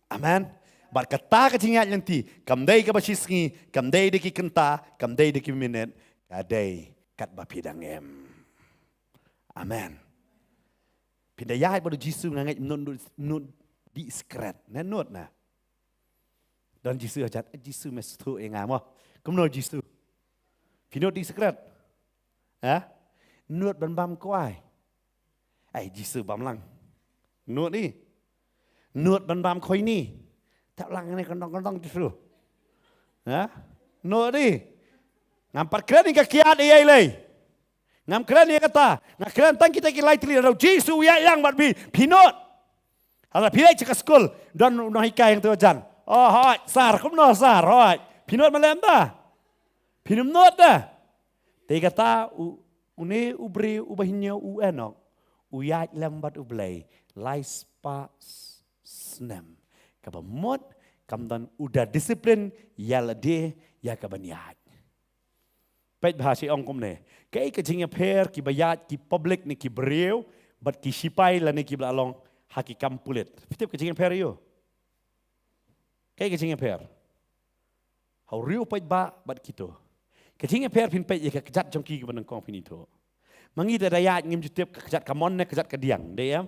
Amen. Bat kata kejingat nanti kamdai kabasisngi kamdai deki kenta kamdai deki minit kadai kat bapidang em. Amen. Pindayat baru Jisu ngangai nun di skret nenut na. Dan Jisu ajat Jisu mestu engamo. Kumno Jisu. Pinot di skret. Nuốt ban bam kuai. Jisu bam lang. Nuốt đi. Nuốt ban bam khoi ni. Tak lang ni kentong Jisu. Nuốt đi. Ngampar keren ni kakiat iya ilai. Ngam keren ni kata. Ngam keren tang kita kilai tili rau Jisu ya yang mat bi pinot. Ada pilai cek skul dan nohika yang tu ajan. Oh hoi sar kum no sar hoi. Pinot malem dah. Pinum nuốt dah. Dia kata, une ubri ubahinya enok, uyat lambat ublay, lais pa snem. Kabamot, kamdan udah disiplin, yala de, ya kabanyat. Pet bahasa ongkom ne, kay kajingnya per, ki bayat, ki public ni ki beriu, bat ki sipai la ni ki belalong, haki kampulit. Fitip kajingnya per yo. Kay kajingnya per. Hau riu pet ba, bat gitu. Kecingnya per pin pet ya kejat jongki ke benengkong pin itu. Mangi daya ngim jutip kejat kamon ne kejat kediang dia.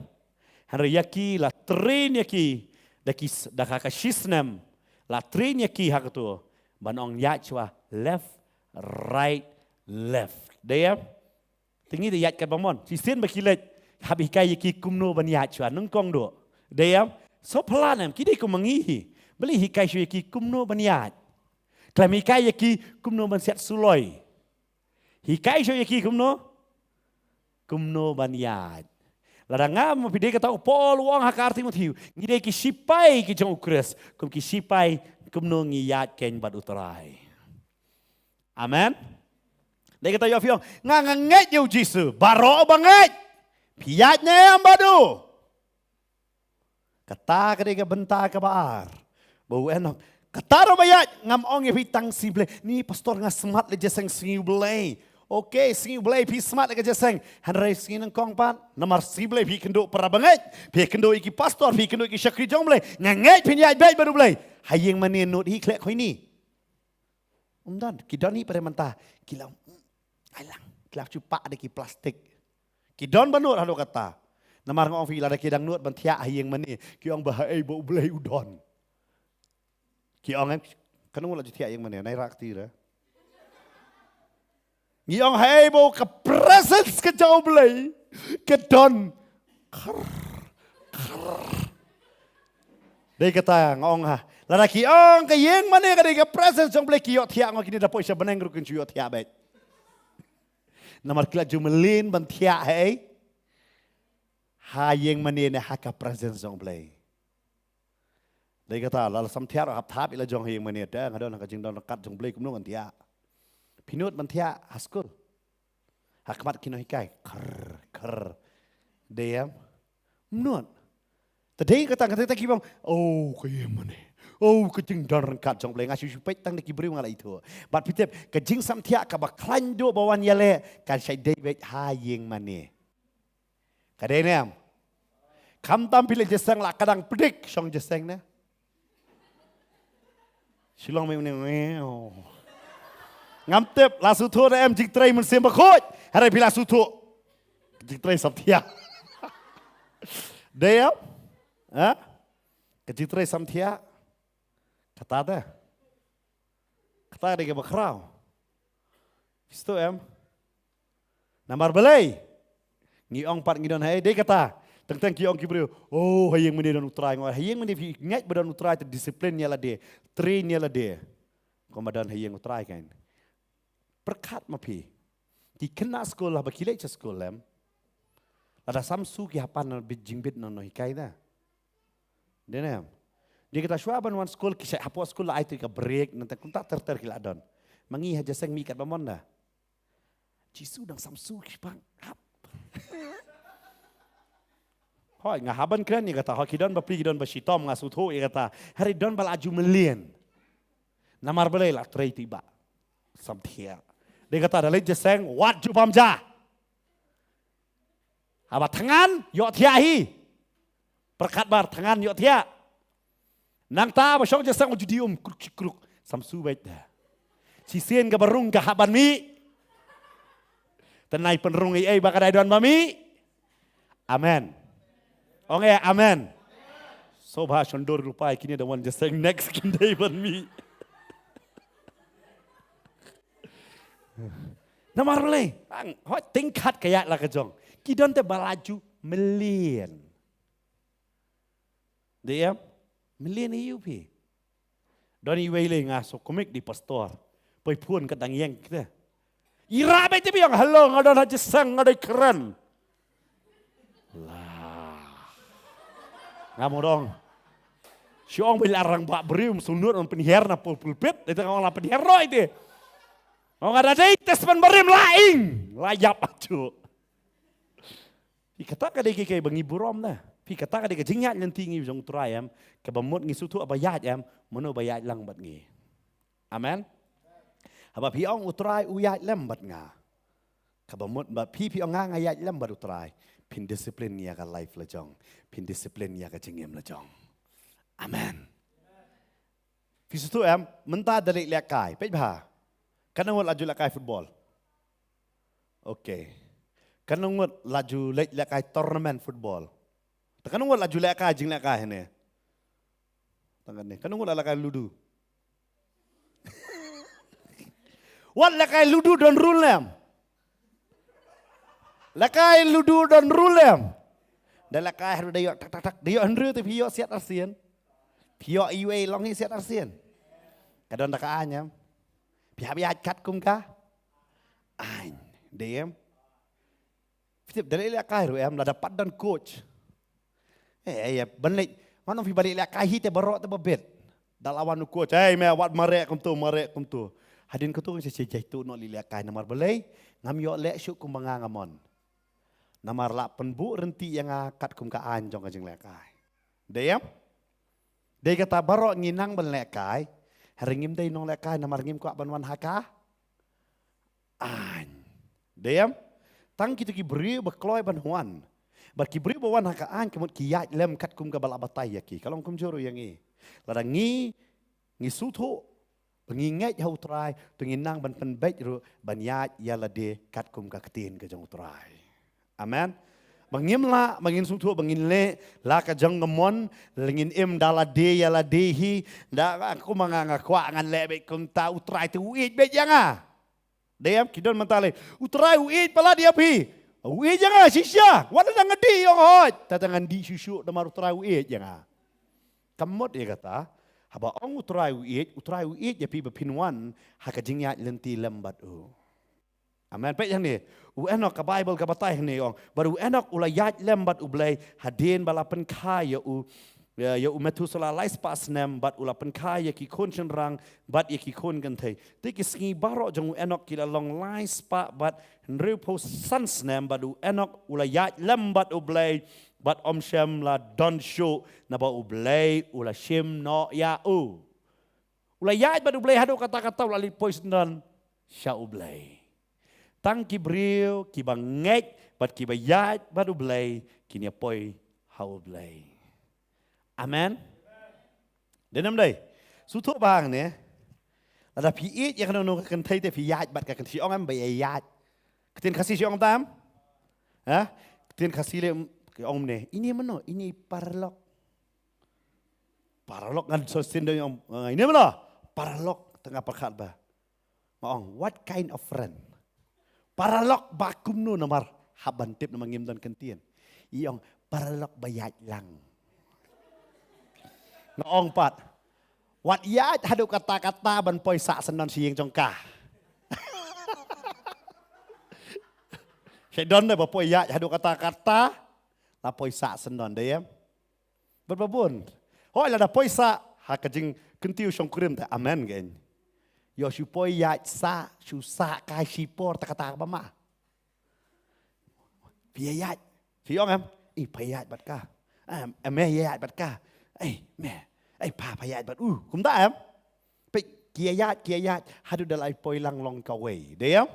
Hari yaki la train yaki daki dakaka shisnem la train yaki hak tu banong ya chwa left right left dia. Tingi dia ke bamon. Sisen bakilet habi kai yaki kumno ban ya chwa nengkong do. Dia so pelanem kidi ku mangi beli hikai shwe yaki kumno ban ya. Kalau hikai yaki kumno ban siat suloi. Hikai so yaki kumno ban yad. Ladangam pide kata Paul wang hakar Timotiu. Ngide ki sipai ki jong ukres. Kum ki sipai kumno ngiyat ken bad uterai. Amen. Dia kata Yofiong nganget yo Jisu. Baro banget. Piatnya yang badu. Kata kedega bentar ke baar. Bau enak. Kataro bayat ngam ong vitang sible ni pastor nga smart le jeseng singiu belai. Okay, singiu belai pi smart le jeseng. Hanrai singin kong pan namar sible pi kendo para banget. Pi kendo iki pastor pi kendo iki syakri jong belai. Ngangai pi nyai baik baru belai. Hayeng mani not hi klek koi ni. Dan kidon ni pada mentah kilau. Alang kilau cupak ada ki plastik. Kidon banut halo kata. Namar ngong vi la da kidang nut ban tiak hayeng mani ki ong bahai bau belai udon. Kiong em, kenapa lagi tiap yang mana? Naik rakti dah. Kiong hei bau ke presence ke jauh belai, ke don Dia kata ngong ha. Lalaki ong ke yang mana ka dia presence jong boleh kiyot tiak ngok kini dapat isya beneng rukun kiyot tiak baik. Namar kila jumelin ban tiak hai. Ha yang mana ne haka presence jong boleh. Dia kata lalu sam tiak hap thap ila jong yang mana dah ngadon ka jing don kat jong boleh kumno kan tiak. Pinut ban tiak haskul. Hakmat kino hikai. Ker. Dia menut. Tadi kata kibang, oh kaya mana, oh kejing dan rengkat jong boleh ngasih supaya tang deki beri mengalah itu. Bat pitep kejing samtia kabak klanjo bawan yale kan saya David hayeng mana. Kadang kam tampil jeseng lah kadang pedik song jeseng na. Silong memang ngamtep lasu tu ada jing tray mensim bakut. Hari bila lasu tu jing tray samtia. Dia Kejitrai samtia kata ada dia bakrau itu namar belai ngiong pat ngidon hai dia kata tentang kiong kibriu oh hayang meni don utrai ngoi hayang meni ngai badon utrai tu disiplin nyala dia train nyala dia komadan hayang utrai kan perkat mapi di kena sekolah bakilai ca sekolah ada samsu ki hapan bijingbit nono hikai dah. Dia kata syuaban wan sekolah kisah apa sekolah itu ke break nanti kuntak terter kila don. Mangi haja seng mi kat bamon dah. Jisu dang samsu kipang hap. Hoi ngahaban kan dia kata hoi kidon bapli kidon basitom ngasuh tu dia kata hari don balaju melian. Namar belai lah tray tiba. Samtia. Dia kata ada lagi seng wat ju pamja. Apa tangan yok tiahi. Perkat bar tangan yok tiak. Nang ta basong jasang ujudium kruk samsu baik dah. Sisien ke berung ke haban mi. Tenai penrung ai bakadai don mami. Amen. Ong ya amen. Sobha shondor rupai kini ada wan jasang next kindai ban mi. Namar le. Hoi tingkat kayak lah kejong. Kidon te balaju melian. Dia melian hiu pi. Doni wele ngaso komik di pastor. Poi pun kadang yang kita. Ira bae ti biang halo ngadon haja sang ngadai keren. Lah. Ngamu dong. Siong bilarang bak berium sunut on penyiar na pulpit itu ngong la penyiar ro itu. Ngong ada dei tes pen berim laing. Layap acu. Ikata ka dei kay bangi burom dah. Pi kata ka dei jingyat nanti ngi jong trayam ke bamut ngi sutu abayat yam mono bayat lang bat ngi. Amen. Haba pi ong utrai uyat lem bat nga. Ka bamut ba pi ong nga ngayat lem bat utrai. Pin disiplin ya ka life la jong. Pin disiplin ya ka jingyam la jong. Amen. Pi sutu menta dalik lekai. Pej bah. Kanang laju lekai football. Okay. Kanang laju lekai tournament football. Kanang laju lekai jing lekai ni. Tangan ni. Kanang lekai ludu. Wat lekai ludu don rule lem. Lekai ludu don rule lem. Dan lekai haru dayo tak. Dayo henry tu piyo siat arsian. Piyo iwe longi siat arsian. Kadon dakaannya. Pihak kat kum ka. Ain. Dem. Dari lekai ru la dapat dan coach. Ya balik. Mana fi balik lekai hite barok te bebet. Dalawan coach. Me wat marek kum tu. Hadin ko tu si jaitu no li lekai namar belai ngam yo lek syuk kum bangangamon. Namar la penbu renti yang akat kum ka anjong ka jeng lekai. Dem. Dia kata barok nginang ben lekai. Haringim day nong lekai namar ngim ko banwan haka. An. Dem. Tang kita ki beri bekloy ban huan. Bar ki beri bawan haka an kemut ki yat lem kat kum ka balabatai yaki. Kalau kum joro yang ngi. Ladang ngi sutu pengingat hau trai, penginang ban penbaik ru ban yat yalade kat kum ka ketin ka jong trai. Amen. Bangim la, bangin sutu, bangin le, la ka jong ngemon, lengin im dalade yaladehi, da aku mangangakwa ngan lebe kum ta utrai tu uit bet yang ah. Dia kidon mentale, utrai uit pala dia pi. Uwe jangan sisya. Wala na ngadi yung hot. Tatangan di susu na marutray uwe jangan. Kamot ya kata. Haba ang utray uwe ya pi bapinwan hakajingya lenti lambat u. Amen. Pe yang ni. U enok ka Bible ka batay ni ong. Baru enok ulayat lambat ublay hadin balapan kaya u. Ya Methuselah lais pas nem bat ulapan kaya ki kon rang bat ya ki kon kan thai ti ki sngi baro jong enok ki long lais pa bat nrepo sans nem bat enok ulayat lambat ublay bat shem la don show na ba ublay ula shem no ya ulayat bat ublay hado kata-kata ulali pois dan sha ublay tang ki brio ki bangek bat ki bayat bat ublay kini poi ha ublay. Amen. Dan nam đây. Suatu bang ni. Ada piit yang kena kan thai te piat bat kan si ong am bayat. Ketin kasih si ong tam? Ha? Ketin kasih le ong ni. Ini mana? Ini paralog. Paralog kan sosin do yang ini mana? Paralog tengah perkat ba. Maong, what kind of friend? Paralog bakum nu namar haban tip na mangim dan kentian. Iong paralog bayat lang. Ngong pat. Wat ya hadu kata-kata ban poi sak senon sieng jongkah. Syaitan dah poi ya hadu kata-kata la poi sak senon dah ya. Berbabun. Hoi la da poi sak ha kajing kentiu syong krim ta amen gen. Yo shu poi ya sa shu sa kai sipor kata-kata ba ma. Piayat. Siong am. Piayat bat ka. Em ya bat ka. Mẹ. Pa payat bat kum ta em. Pe kiayat hadu dalai poi lang long kawai. Dey em.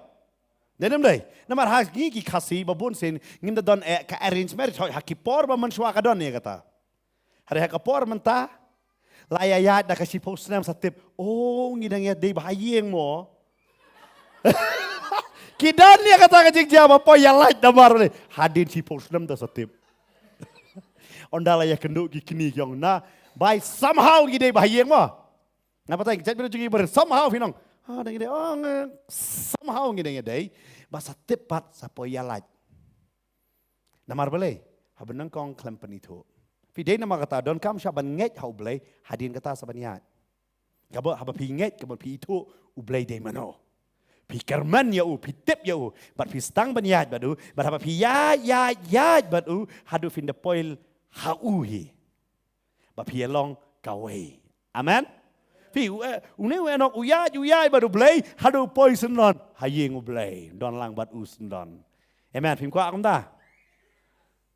Dem dey. Namar ha gi ki khasi babun sen ngim da don ka arrange marriage ha ki por ba man shwa ka don ya kata. Hari ha ka por man ta. Layayat da ka si post nam satip. Oh ngidang ya dey bahayeng mo. Kidan ya kata ka jigja ba poi ya light damar ni. Hadin si post nam da satip. Ondala ya kenduk ki kini kyong na. By somehow gide bahayeng mo. Ngapa tay jat biru jugi ber somehow pinong. Dang gide somehow gide ngede basa tepat sa poyalat. Namar bale habenang kong company tu. Pide nama kata don kam syaban nget hau blay hadin kata sabaniat. Kabo haba pi nget kabo pi tu ublay de mano. Pi kerman ya pi tip ya bat pi stang baniat badu bat haba pi ya badu hadu fin the poil hauhi. Bapi long kawai. Amen. Pi une enok uyai baru blay hadu poison don hayeng ublay don lang bat usen don. Amen. Pim kwa akumta.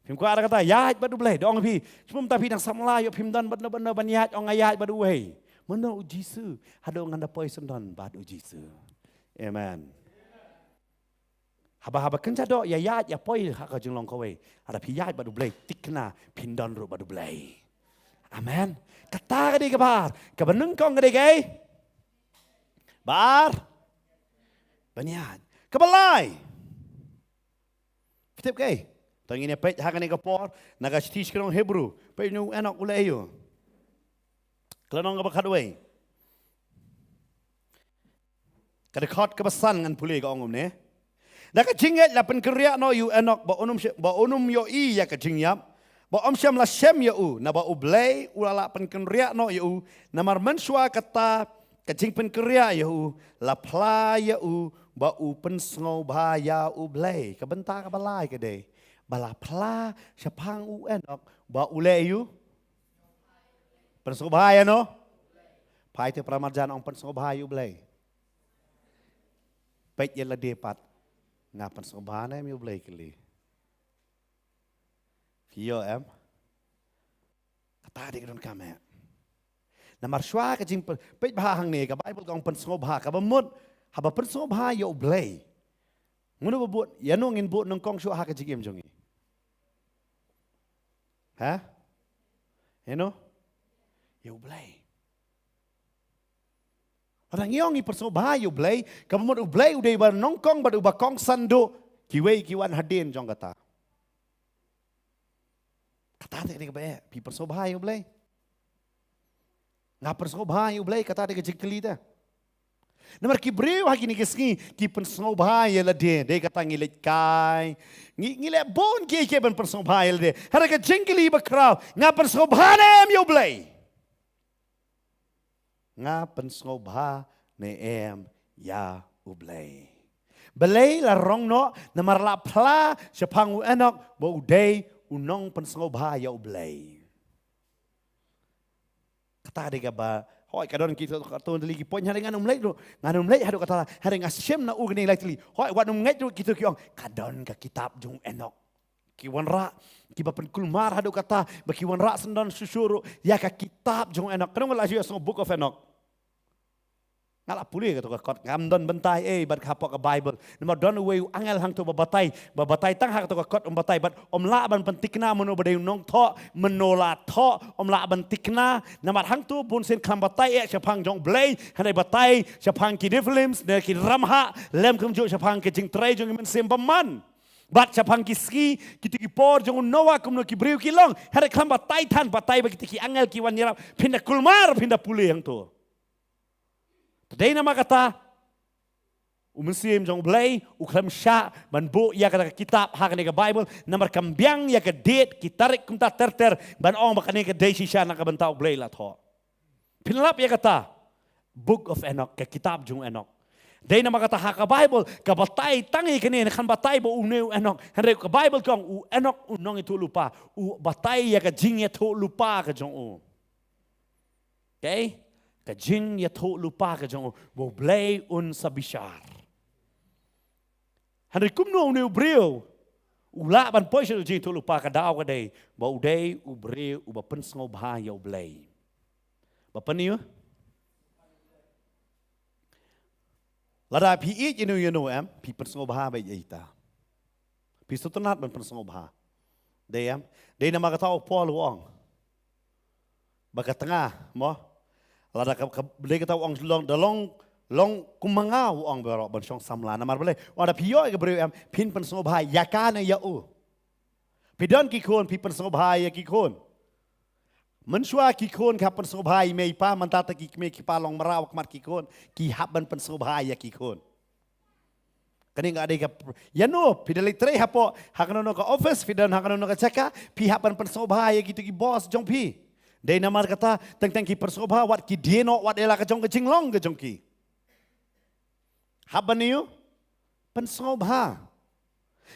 Pim kwa ada kata ya badu blay dong pi. Cuma tapi nang samla yo pim don bener banyat ong ayat badu wei. Mana ujisu hadu nganda poison don badu ujisu. Amen. Haba kenca do ya poi haka jeng long kawai. Ada pi ya badu blay tikna pindon ru badu blay. Amen. Kata ka di kabar. Kabaneng kong ka di kay. Bar. Banyad. Kabalay. Kitip kay. Tangin niya pet hakan ni kapor. Nag-teach ka ng Hebrew. Pwede nyo anak ulay yun. Kalanong ka ba kadway? Kadikot ka ba san ngan puli ka ongom ni? Nakajinget lapan kerya no yu anak ba unum yo iya kajingyap. Ba syam la syam ya na ba ublay ulala pen kenria no ya na mar menswa kata kajing pen keria ya la pla ya ba pen sngo ba ya ublay kabenta ka balay ka de bala pla syapang enok ba ulay yu pen sngo ba ya no pai te pramarjan ong pen sngo ba yu ublay pet ya la depat nga pen sngo ba na mi ublay kali. Iyo em. Kata di kadon kame. Na marswa ka jing pet bahang ni ka Bible kong pensngob ha ka bamut haba pensngob ha yo blay. Ngono babut yano ngin but nang kong syo ha ka jigim jongi. Ha? Yano? Yo blay. Orang yong i pensngob ha yo blay ka bamut ublay uday ba nong kong ba ba kong sando kiway kiwan hadin jong kata. Kata dia kebaik, pi persobah you blay. Ngap persobah you blay kata dia kejikeli dah. Namar Kibreu hagi ni kesngi ki pensong bahaya la de kata ngilet kai ngilet bon ki ban pensong bahaya la de hara ka jengli ba kraw nga pensong bahane em yo blay nga pensong bah ne em ya ublay belay la rong no namar la pla sepang u enok bo udai unong pensong bahaya ublay kata de ba hoi kadon kita katun lagi poin hari nganum lek do nganum lek hadu kata hari ngasem na ugni lek li hoi wat num nget do kita kiong kadon ka kitab jung enok ki wanra ki bapen kulmar hadu kata baki wanra sendan susuru ya ka kitab jung enok kadon la ju so book of enok ngala puli ka to ka kot ngam don bentai bat kapok ka bible nama don we angel hang to babatai tang hak to ka kot batai bat la ban pentikna meno badai nong tho menola tho la ban tikna nama hang to bun sen kham batai chapang jong blay hanai batai chapang ki films ne ki ramha lem kum jo chapang ki jing trai jong men sem paman bat chapang ki ski ki por jong noa kum no ki breu ki long hanai kham batai than batai ba ki angel ki wan yara pinda kulmar pinda puli hang to Today nama kata, musim jong blay, ukram sya, ban bu ya kata kitab hak ni ke Bible, namar kambiang ya ke date, kitarik kumta terter, ban ong bakani ke desi sya nak bentau blay lah tho. Pinlap ya kata, Book of Enoch ke kitab jong Enoch. Day nama kata hak ke Bible, ke batai tangi kini kan batai bo uneu Enoch. Henry ke Bible kong u Enoch unong itu lupa, u batai ya ke jing ya tu lupa ke jong u. Okay? Ka jing ya tho lupa ka jong bo blay un sabishar hanri kumno ne breu ula ban poise jing tho lupa ka daw ka dei bo dei u breu u ba pen sngo bha ya blay ba pen yu lada pi i you know am pi pen sngo bha ba ita pi sotonat ban pen sngo bha dei am dei na ma ka tau pol wong ba ka tengah mo lada boleh kita uang long kumangau uang berok bersong samla namar boleh wada pio ke beri am pin pen so bahai yakana ya u pidon ki kon pi pen so bahai ya ki kon mensua ki kon ka pen so bahai mei pa mantata ki me ki palong merau kemat ki kon ki hab ban pen so bahai ya ki kon kani ngade ka ya no pidali tre hapo hakano ka office pidon hakano ka ceka pi hab ban pen so bahai ya gitu ki boss jong pi Day namar kata tentang ki persobha wat ki dieno wat ela kajong ke jinglong ke jongki. Haban niyo persobha.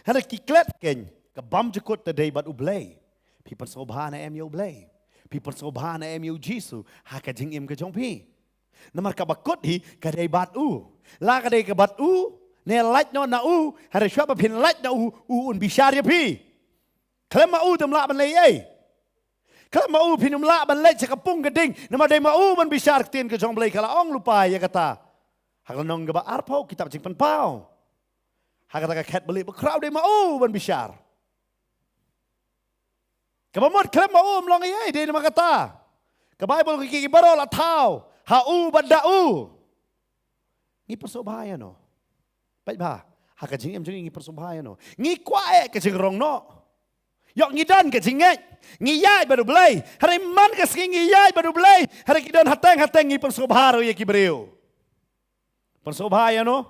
Hada ki klet ken ke bam jekut te day bat ublay. Pi persobha na em yo ublay. Pi persobha na em yo Jisu ha ka jing em ke jongpi. Namar ka bakut hi ka day bat u. La ka day ke bat u ne lait no na u hada syaba pin lait na u un bishar ya pi. Klema u dem la ban lay ai. Kalau mau pinum la ban lek cakapung geding, nama day mau ban bisyar tin ke jong blay kala ong lupa ya kata. Hakal nong geba arpau kitab jing penpau. Hakata ka ket beli bekrau day mau ban bisyar. Kabamot kalau mau mlong ai day nama kata. Ke Bible ki barol atau hau ban dau. Ni persobhaya no. Baik ba. Hakal jing em jing ni persobhaya no. Ni kwae ke jing rong no. Yok ngidan ke jinget, ngiyai baru belai. Hari man ke sing ngiyai baru belai. Hari kidan hateng ngi persobharo ya kibreu. Persobhaya no?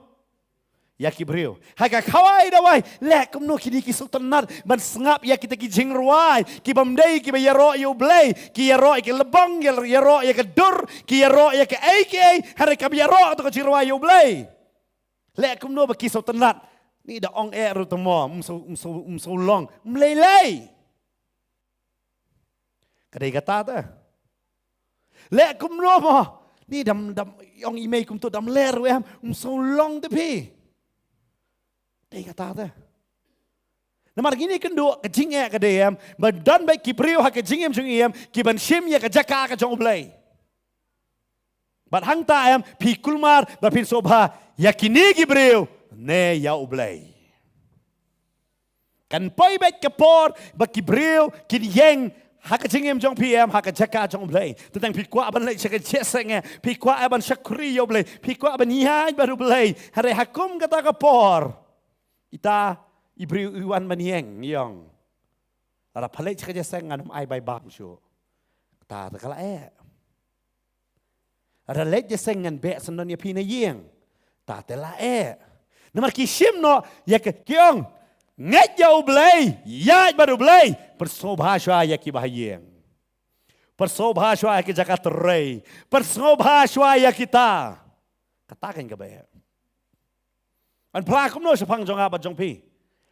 Ya kibreu. Haga kawai dawai. Lek kumno kini ki sultanat ban sengap ya kita ki jingruai. Ki bamdai ki bayaro ya belai. Ki yaro ya lebong ya yaro ya ke dur. Ki yaro ya ke AK. Hari ka bayaro atau ke jingruai ya belai. Lek kumno baki sultanat. Ni dah ong air tu mo, so long, melelai. Kadai kata tu. Lek kum no mo, ni dam yang email kum tu dam ler we so long tu pi. Kadai kata tu. Namar gini kendo kejing ya kadai am, badan baik kipriu hak kejing am jung am, kiban shim ya kejaka ka jong blai. Bat hang ta am pi kulmar ba pin sobha yakini kipriu. Ne ya ublay. Kan poi bet kapor baki bril kin yeng haka jingem jong PM haka jaka jong ublay. Tentang pikwa aban lek sek jesenge pikwa aban syakri ya ublay. Pikwa aban yai baru ublay. Hare hakum kata kapor. Ita ibril iwan manieng yong. Ara palek sek jeseng nganum ai bai bab syu. Ta kala ada lek je sengan be senon ya pina yeng ta te la namar ki shim no ya kiong nget jau blai ya baru blai persobha shwa ya ki bahayeng persobha shwa ya ki jakat rei persobha shwa ya kita katakan ke bae an pla kum no sepang jong apa jong pi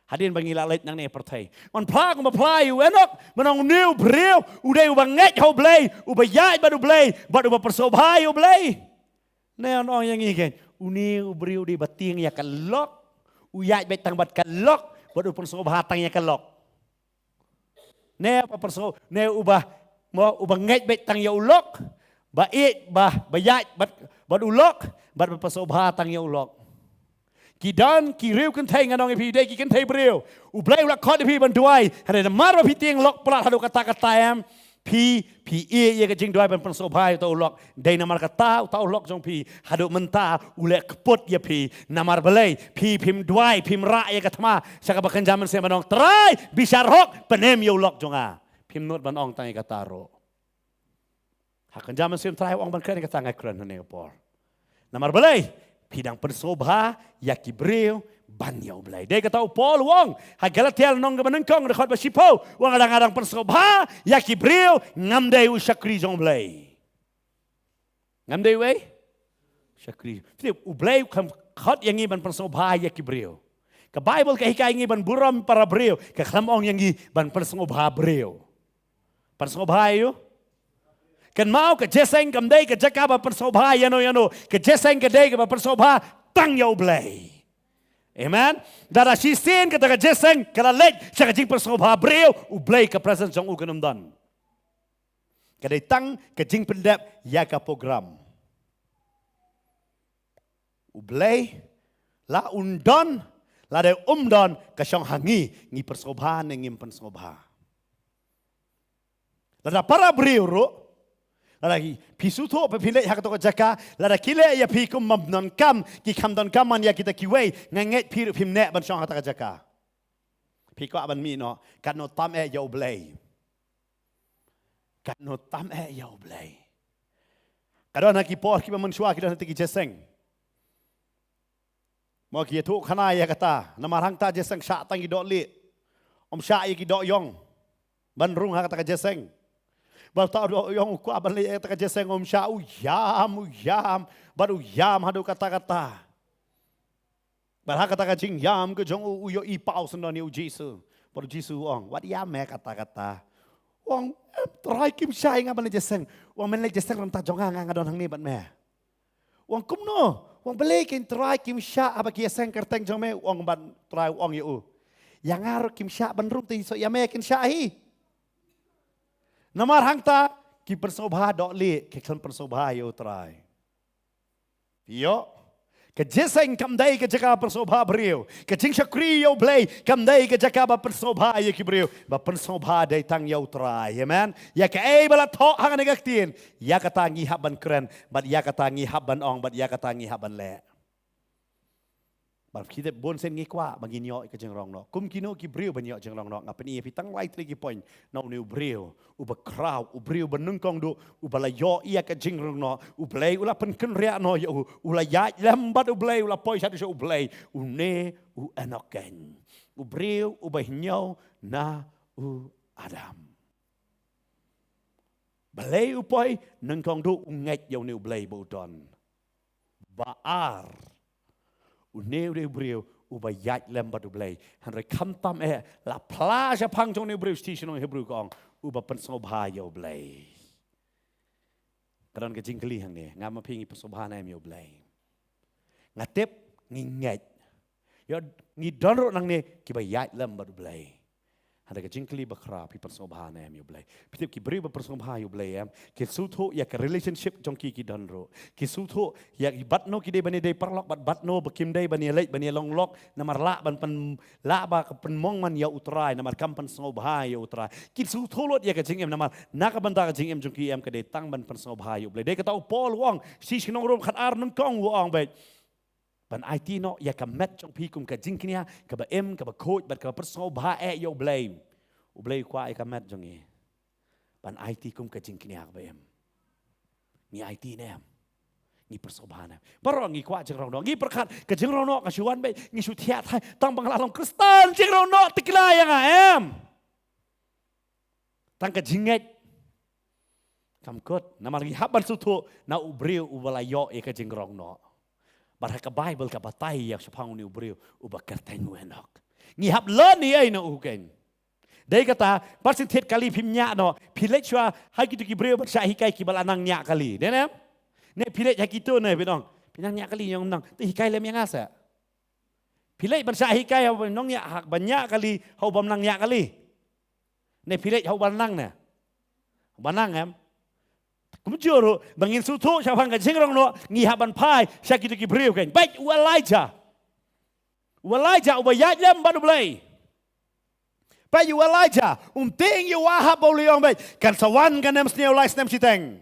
hadin bangi la lek nang ne pertai an pla kum apply you enok manong new breu udai ubang nget jau blai ubaya baru blai baru persobha you blai ne on yang ngi uni breu di bating ya kalok uyai bet tang bat kalok baru persobha tang ya kalok ne apa perso ne ubah mo ubah nget bet tang ya ulok ba it bah bayat bat ulok bat persobha tang ya ulok kidan kiriu kan thai nganong pi dei ki kan thai breu u blai la khot pi ban duai hade mar ba pi tieng lok plat hadu kata em pi ye ka jing duai ban persobha to ulok dei namar kata ta ulok jong pi hadu menta ule keput ye pi namar belai pi pim duai pim ra ye ka thma saka bakan jaman se manong trai bisar hok penem ye ulok jonga pim not ban ong tang kata ro hakan jaman se trai ong ban kren kata ngai kren ne por namar belai pidang persobha yaki breu banyau belai. Dia kata Paul wong hagala tial nong kemenengkong dekat basipo wong adang-adang persobha yaki breu ngamdai usyakri jong belai. Ngamdai we? Syakri. Jadi ublai khot yang ban persobha yaki breu. Ke Bible ke hikai ngi ban buram para breu ke klamong yang ngi ban persobha breu. Persobha yo kan mau ke jeseng kamdai ke jakaba persobha yano ke jeseng ke dei ke persobha tang yau blai amen dara sisin ke jeseng kala lek saka jing persobha breu u blai ke presence jong u kenum dan ke dei tang ke jing pendep ya ka program u blai la undon la de umdon ke syong hangi ngi persobha ngim persobha la para breu ro lagi pisu tu pepilek hak tu jaka lada kile ya pi kum mamnon kam ki kam don kam man ya kita kiwei nganget pi pim nek ban syong hak jaka pi ko aban mi no kan no tam ya blai kan no tam ya blai kadon hak ki por ki man syua ki don ti jeseng mo ki tu khana ya kata namar hang ta jeseng sya tang ki dok li om sya ki dok yong ban rung hak ta jeseng Balta yang ku abali kata jeseng om sya uyam baru yam hadu kata-kata. Balha kata jing yam ke jong uyo ipau sendani u Jesu. Baru Jesu ong wat yam me kata-kata. Ong trai kim sya ing abali jeseng. Ong men le jeseng ram ta jong hang ngadon hang ni bat me. Ong kumno ong beli kin trai kim sya aba ki jeseng kerteng jong me ong ban trai ong yu. Yang ngar kim sya ban rum ti so ya me kin sya hi. Namar hangta ki persobha dok li ke kan persobha yo trai. Yo ke jeseng kamdai ke jaka persobha breu ke jing syakri yo blai kamdai ke jaka ba persobha ye ki breu ba persobha dai tang yo trai amen ya ke bala thok hang negatin ya kata ngi haban keren bat ya kata ngi haban ong bat ya kata ngi haban le Bal kita bon sen ngi kwa bagi nyok ke jeng rong no kum kino ki breu ban nyok jeng rong no ngapeni pi tang lai tri ki point no new breu u ba crowd u breu ban nungkong do u bala yo ia ke jeng rong no u blai ula pen ken ria no yo u la ya lambat u blai ula poi satu u blai u ne u enoken u breu u ba nyau na u adam blai u poi nungkong do u nget yo new blai bo don baar Uneu de breu ubayat lembat ublay hanre kamtam la plaja pang jong ne breu station ong hebrew kong uba pensobha yo blay karon ke jingkli hang ne ngam pingi pensobha na yo blay ngatep nginget yo ngi donro nang ne kibayat lembat ublay hanre ke jingkli bakra pi pensobha na yo blay pitip ki breu pensobha yo blay ke sutho ya ke relationship jong ki donro ki sutho ya batno ki de bani de parlok batno bekim de bani lek bani longlok namar la ban pen la ba ke pen mong man ya utrai namar kam pensobha ya utrai ki sutho lot ya ke jingem namar nak banta ke jingem jong ki ke de tang ban pensobha yo blay de kata Paul wong si sinong rom khat ar nung kong wong be ban IT no ya ka met jong pi kum ka jingknia ka ba em ka ba coach ba ka persobha yo blame u blame kwa ka met jong e ban IT kum ka jingknia ka ba em ni IT ne Ngi persobaan. Baru ngi kuat jengrong no. Ngi perkat ke jengrong no kasuan be ngi sutiat hai tang banglalong Kristen jengrong no tikla yang em. Tang ke jinget. Kamkot namar ngi haban sutu na ubriu ubalayo e ke jengrong no. Barha ke Bible ka batai yang sepang ni ubriu ubakertengu enok. Ngi hab lon ni ai no uken. Dai kata persentit kali pimnya no pilek chua hai kitu ki breu bersahi kai ki balanang nya kali. Denem? Ne pilek hakitu ne pinong. Pinang nya kali yang nang ti hikai lem yang asa. Pilek bersahi kai nong nya hak banyak kali hau bam nang nya kali. Ne pilek hau banang ne. Banang em. Kumjuru bangin sutu siapa nggak jengrong no ngihaban pai sakit ki breu kan. Baik Elijah. Elijah ubayat lem banu belai. Baik Elijah ting you wahab boliong baik kan sawan kan nem sniau lais nem siteng.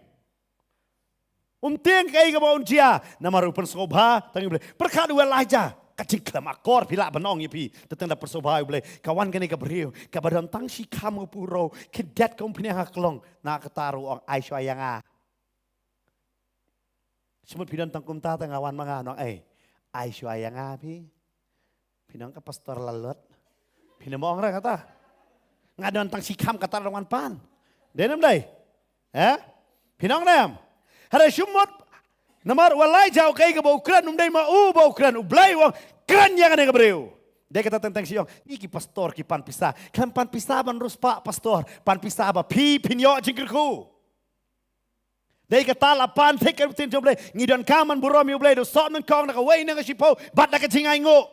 Ting kai ka baun dia nama rupan soba tangi boleh. Perkat Elijah kacing kemakor pila benong yepi tetang dapat soba boleh. Kawan kene ka breu ka badan tang si kamu puro kedat kompeni haklong na ketaru ong Aisyah yang a. Semut pidan tangkum ta tangawan mga nong Aisyah yang a pi. Pinang ka pastor lalot. Pinamong ra kata. Ngadon tang si kam kata rawan pan. Denem dai. Pinang nem. Hara sumot namar walai jauh kai ke bau kran umdai mau bau kran ublai wang kran yang ada ke breu. Dia kata tentang siang, iki pastor ki pan pisah. Kan pan pisah ban rus pak pastor, pan pisah ba pi pinyo jingkerku. Dia kata lapan teker tin joblai ngidon kaman buromi ublai do sok nang kong nak wei nang sipo bat nak jingai ngo.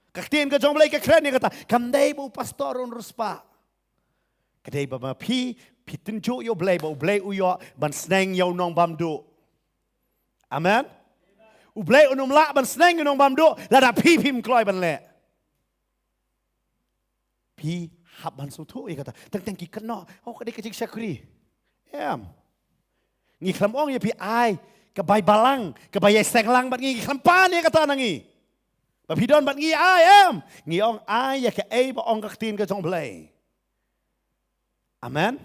Kaktin ke joblai ke kran dia kata, kamdai bau pastor on rus pak. Kedai ba pi pitin jo yo blay ba blay uyo ban sneng yo nong bamdu. Amen. Ublay unum la ban sneng nong bamdu la da pi pim kloi ban le. Pi hab ban sutu kata teng ki kena oh kadai kecik syakri. Ngi klam ong ye pi ai ke bai balang ke bai senglang ban ngi klam pan ye kata nangi. Ba pidon ban ngi ai ngi ong ai ya ke ba ong kaktin ke jong blay. Amen.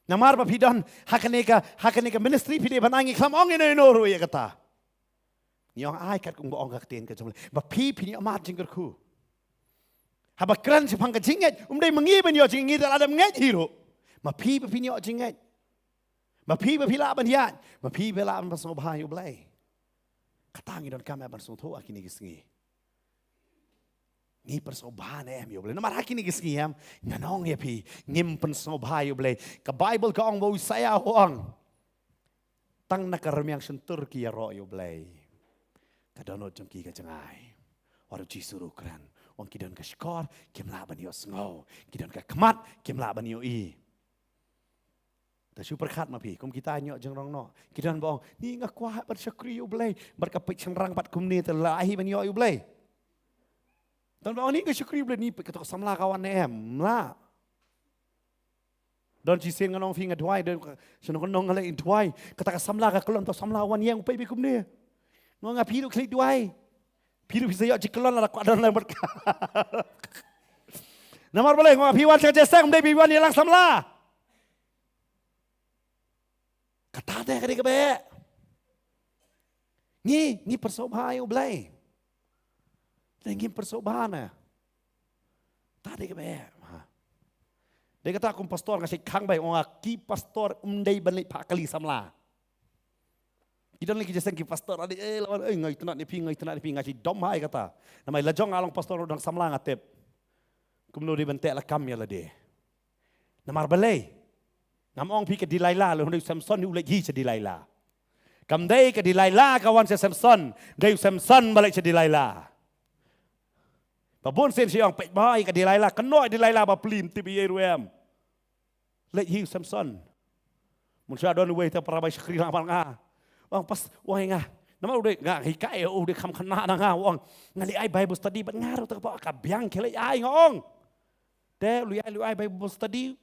Namar ba pidon hakaneka ministry pide banangi klam ong ino ino ya kata. Nyong ai kat kung ong kaktin ke jomle. Ba pi amat jingkerku. Haba kran si pang jinget umdai mengi ben yo jingi dal adam nget hiro. Ma pi yo jinget. Ma pi pila ban hiat. Ma pi pila ban so ba yo blai. Katangi don kame ban so to akini gisngi. Ni persobahan yo boleh. Namar haki ni gisngi nganong ya pi ngim persobahan yo boleh. Ka Bible ka ong bau saya hoang. Tang nakarmiang sentur ki ya ro yo boleh. Ka donot jengki ka jengai. Waru jisuru kran. Wang kidon ka skor kim laban yo sngo. Kidon ka kemat kim laban yo i. Ta super khat ma pi kum kita nyok jengrong no. Kidon bong ni ngakwa bat syakri yo boleh. Berkapit sengrang bat kumni telahi ban yo boleh. Dan bawang ni ke syukri boleh ni ketok samla kawan lah. Dan jisen nganong fi ngadwai dan senong nong ngalai dwai kata samla ka kelon to samla wan yang upai bikum ni. Ngo nga piru klik dwai. Piru bisa yo jikelon la kwa don lembat. Namar boleh ngo piwan ka jesang dei piwan yang samla. Kata teh ka be. Ni persobahan yo boleh. Tinggi persobahan tadi ke be. Dia kata aku pastor ngasih kang bay orang ki pastor umdai balik pak kali samla. Kita lagi jesen ki pastor ada lawan ngai tenak ni pi ngasih dom hai kata. Namai lajong along pastor udang samla ngatep. Kumno di bentek la kam ya la de. Namar balai. Ngamong pi ke di Laila lu hendak Samson ni ulai ji di Laila. Kam dai ke di Laila kawan se Samson, dai Samson balik se di Laila. Babon sen siang pek bahai ke di Laila, kenoi di Laila ba plim tibi yeruem. Let you Samson. Mun sia don we ta para bai skri lang nga. Wang pas wang nga. Nama udah nga hikai udah kam kena na nga wang. Ngali ai Bible study ban ngaru ta ba ka biang kele ai ngong. De lu ai Bible study.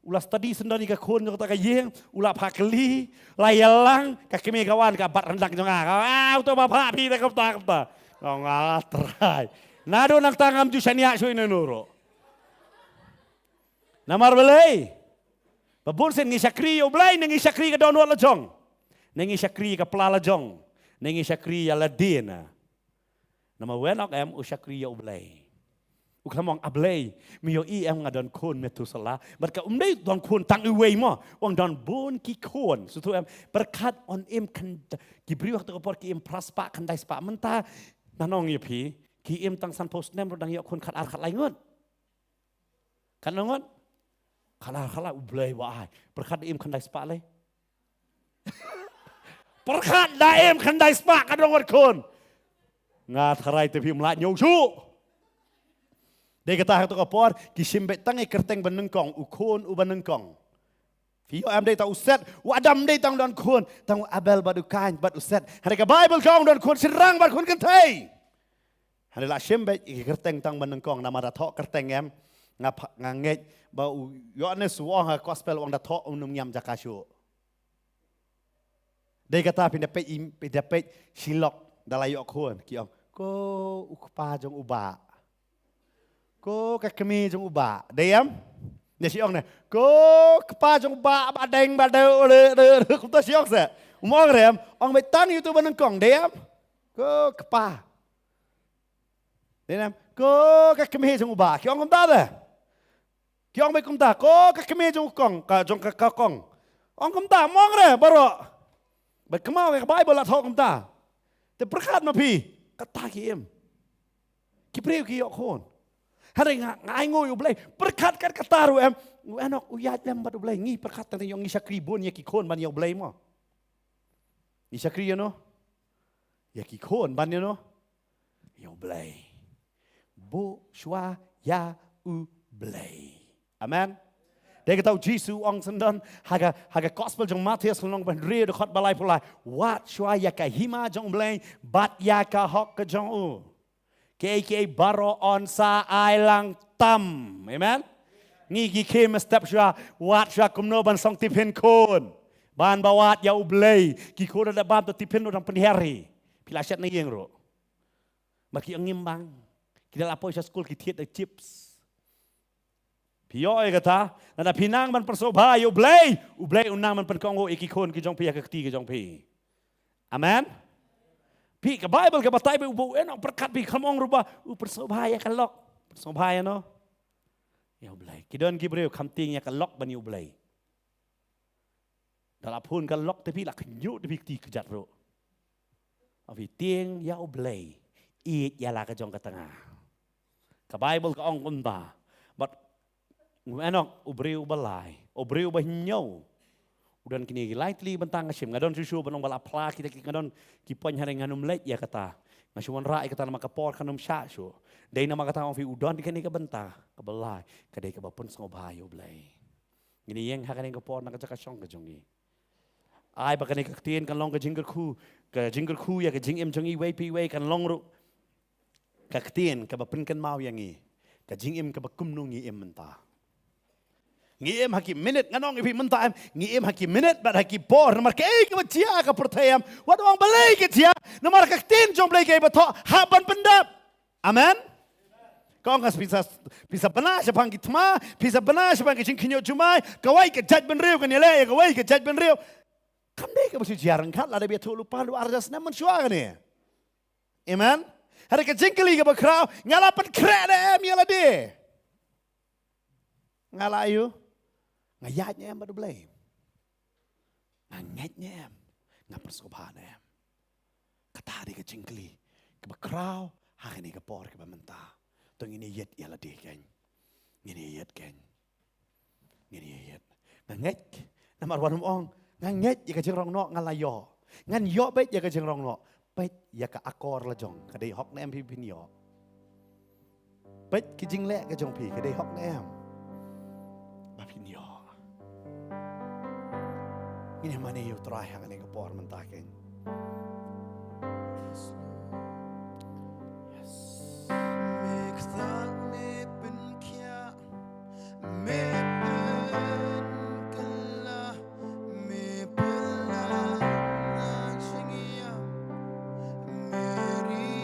Ulah study sendiri ka kon ka yeng, ulah pakeli, layalang ka kemi kawan ka bat rendak nga. Uto ba pa pi ta ka. Ngong atrai. Nado nang tangam tu sania so inonoro. Namar belai. Babon sen ngisakri yo blai nang ngisakri ka donot lajong. Nengi syakri ka pelala jong. Nengi syakri ya ladina. Nama wenok em u syakri ya ublay. Uklamong ablay miyo em ngadon kun Metusela. Berkat umday don kun tang uway mo. Wang don bon ki kun. Sutu em berkat on em kan gibri waktu kapor ki em praspa kan dai spa menta nanong ya pi ki em tang san post nem rodang ya kun kat ar kat laingot. Kan nongot kala ublay wa ai. Berkat em kan dai spa le. Berkat da em kan dai spa kan nongot kun. Ngataray te pi mla nyushu. Dia kata tu kapor kisimbet tangi kerteng benengkong ukun ubenengkong. Fio am dei ta uset wadam dei tang don kun tang abel badu kain bad uset. Hari ka Bible kong don kun serang bad kun kentai. Hari la simbet kerteng tang benengkong nama datok kerteng em nganget bau Yohanes wong gospel wong datok unum nyam jakasyu. Dia kata pindapat silok dalayok kun kiong ko ukpa jong uba. Ko kekemi jong uba. Diam. Dia siong ne. Ko kepa jong uba badeng badeu le kuta siong se. Umong rem ong betang YouTube nengkong diam. Ko kepa. Diam. Ko kekemi jong uba. Kiong kumta de. Kiong be kumta. Ko kekemi jong kong ka jong kakong. Ong kumta mong re baro. Berkemau ke Bible la thok kumta. Te berkat ma pi. Kata kiem. Kipreu ki yok kon. Hari ngai ngoi ublay. Berkat kat kataru em. Enok uyat lem bad ublay. Ngi berkat tang yung isakri bon ya ki kon ban ya ublay mo. Isakri ya no. Ya ki kon ban ya no. Ya ublay. Bo shwa ya ublay. Amen. Dia kata Yesus ong sendan haga gospel jong Matius long ban rio de khot balai pulai wat shwa ya ka hima jong bleng bat ya ka hok ka jong u ke baro on sa ailang tam amen ngi gi ke step shwa wat shwa kumno ban song tipen kon ban bawat ya ublei ki ko da bam to tipen orang penhari pilasat na yeng ro maki ang ngimbang kita lapo sa school ki tiet chips Piyoy kata, nada pinang man persobhay, ublay unang man perkongo ikikon kijong piya kakti kijong pi. Amen? Pi ka Bible ka batay ba ubo enok berkat pi kamong ruba persobhay kalok. Persobhay no? Ya ublay. Kidon gibreu kamting ya kalok ban ublay. Dalapun kalok tapi lak nyu tapi ti kejat ro. Avi ting ya ublay. It ya la ka jong ka tengah. Ka Bible ka ong kunta. But enok ubreu balai, ubreu bahinyo. Udan kini lightly bentang ngasim ngadon susu banong bala pla kita ngadon kipoin hari nganum let ya kata. Ngasuan rai kata nama kapor kanum syasu. Dai nama kata ofi udan dikani ka benta ka balai kadai ka bapun sngobhayo blai. Ngini yang hakani kapor nak ka syong ka jongi. Ai bakani ka tien kan long ka jingger khu ya ka jing em jongi wei pi wei kan long ru. Ka tien ka bapun kan mau yangi. Ka jing em ka bakum nungi em menta. Ngiem haki minute nganong ipi menta em ngiem haki minute bat haki por nomor ke ke bacia ka pertayam wat wang balai ke tia nomor ka tin jom balai ke bato haban pendap amen kau ngas bisa benar sepang kitma bisa benar sepang kicing kinyo cumai kawai ke jaj benriu kan yele kawai ke jaj benriu kam dei ke basu jarang kat la dia tu lupa lu arjas namun syua ni amen hari ke jingkeli ke bakrau ngalapan krek em yela de ngalayu ngayatnya em badu blame. Ngangetnya em. Ngapersobhan em. Katari ke jingkli. Ke bakraw. Hakini ke por ke bamenta. Tong ini yet yala di ken. Ini yet ken. Ini yet. Nganget. Namar wanum ong. Nganget ya ke jengrong no ngalayo. Ngan yo bet ya ke jengrong no. Bet ya ke akor la jong. Kadai hok na em pipin yo. Bet ke jingle ke jong pi. Kadai hok na em. Bapin yo. Ini mana you try hang ni kapor mentakin. Yes. Make that me ben kia, me ben kala, me bela na chingia, meri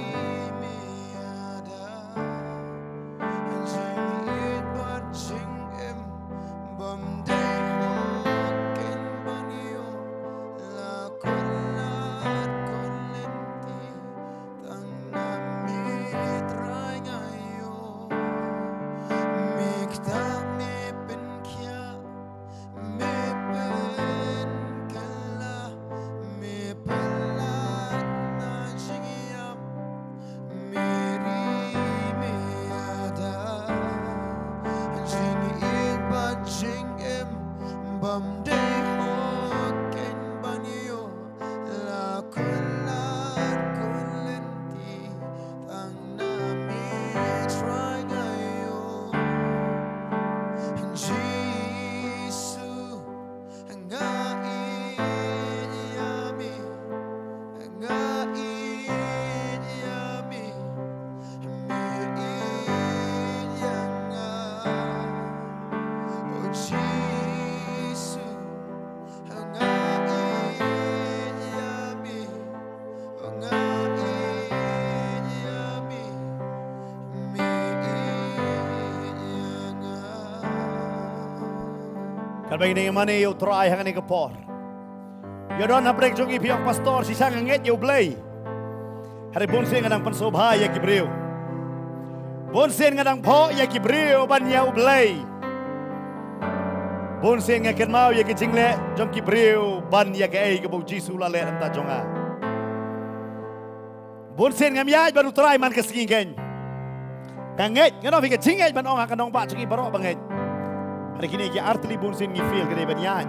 me ada, jing it but jing em bam day. La Kalbay ni mani yo try hang ni kapor. Yo don habrek jong ipiang pastor si sang nget yo blay. Hari bonsen ngadang pansobha ya kibriu. Bonsen ngadang po ya kibriu ban ya blay. Bonsen ngaken mau ya kijingle jong kibriu ban ya ke ai ke bo Jisu la le anta jonga. Bonsen ngam ya baru try man kesingken. Kanget ngano fi ke jinget ban ong akan ong pa jong ibaro banget. Hari kini ki artli bonsen ngi feel gede ban yan.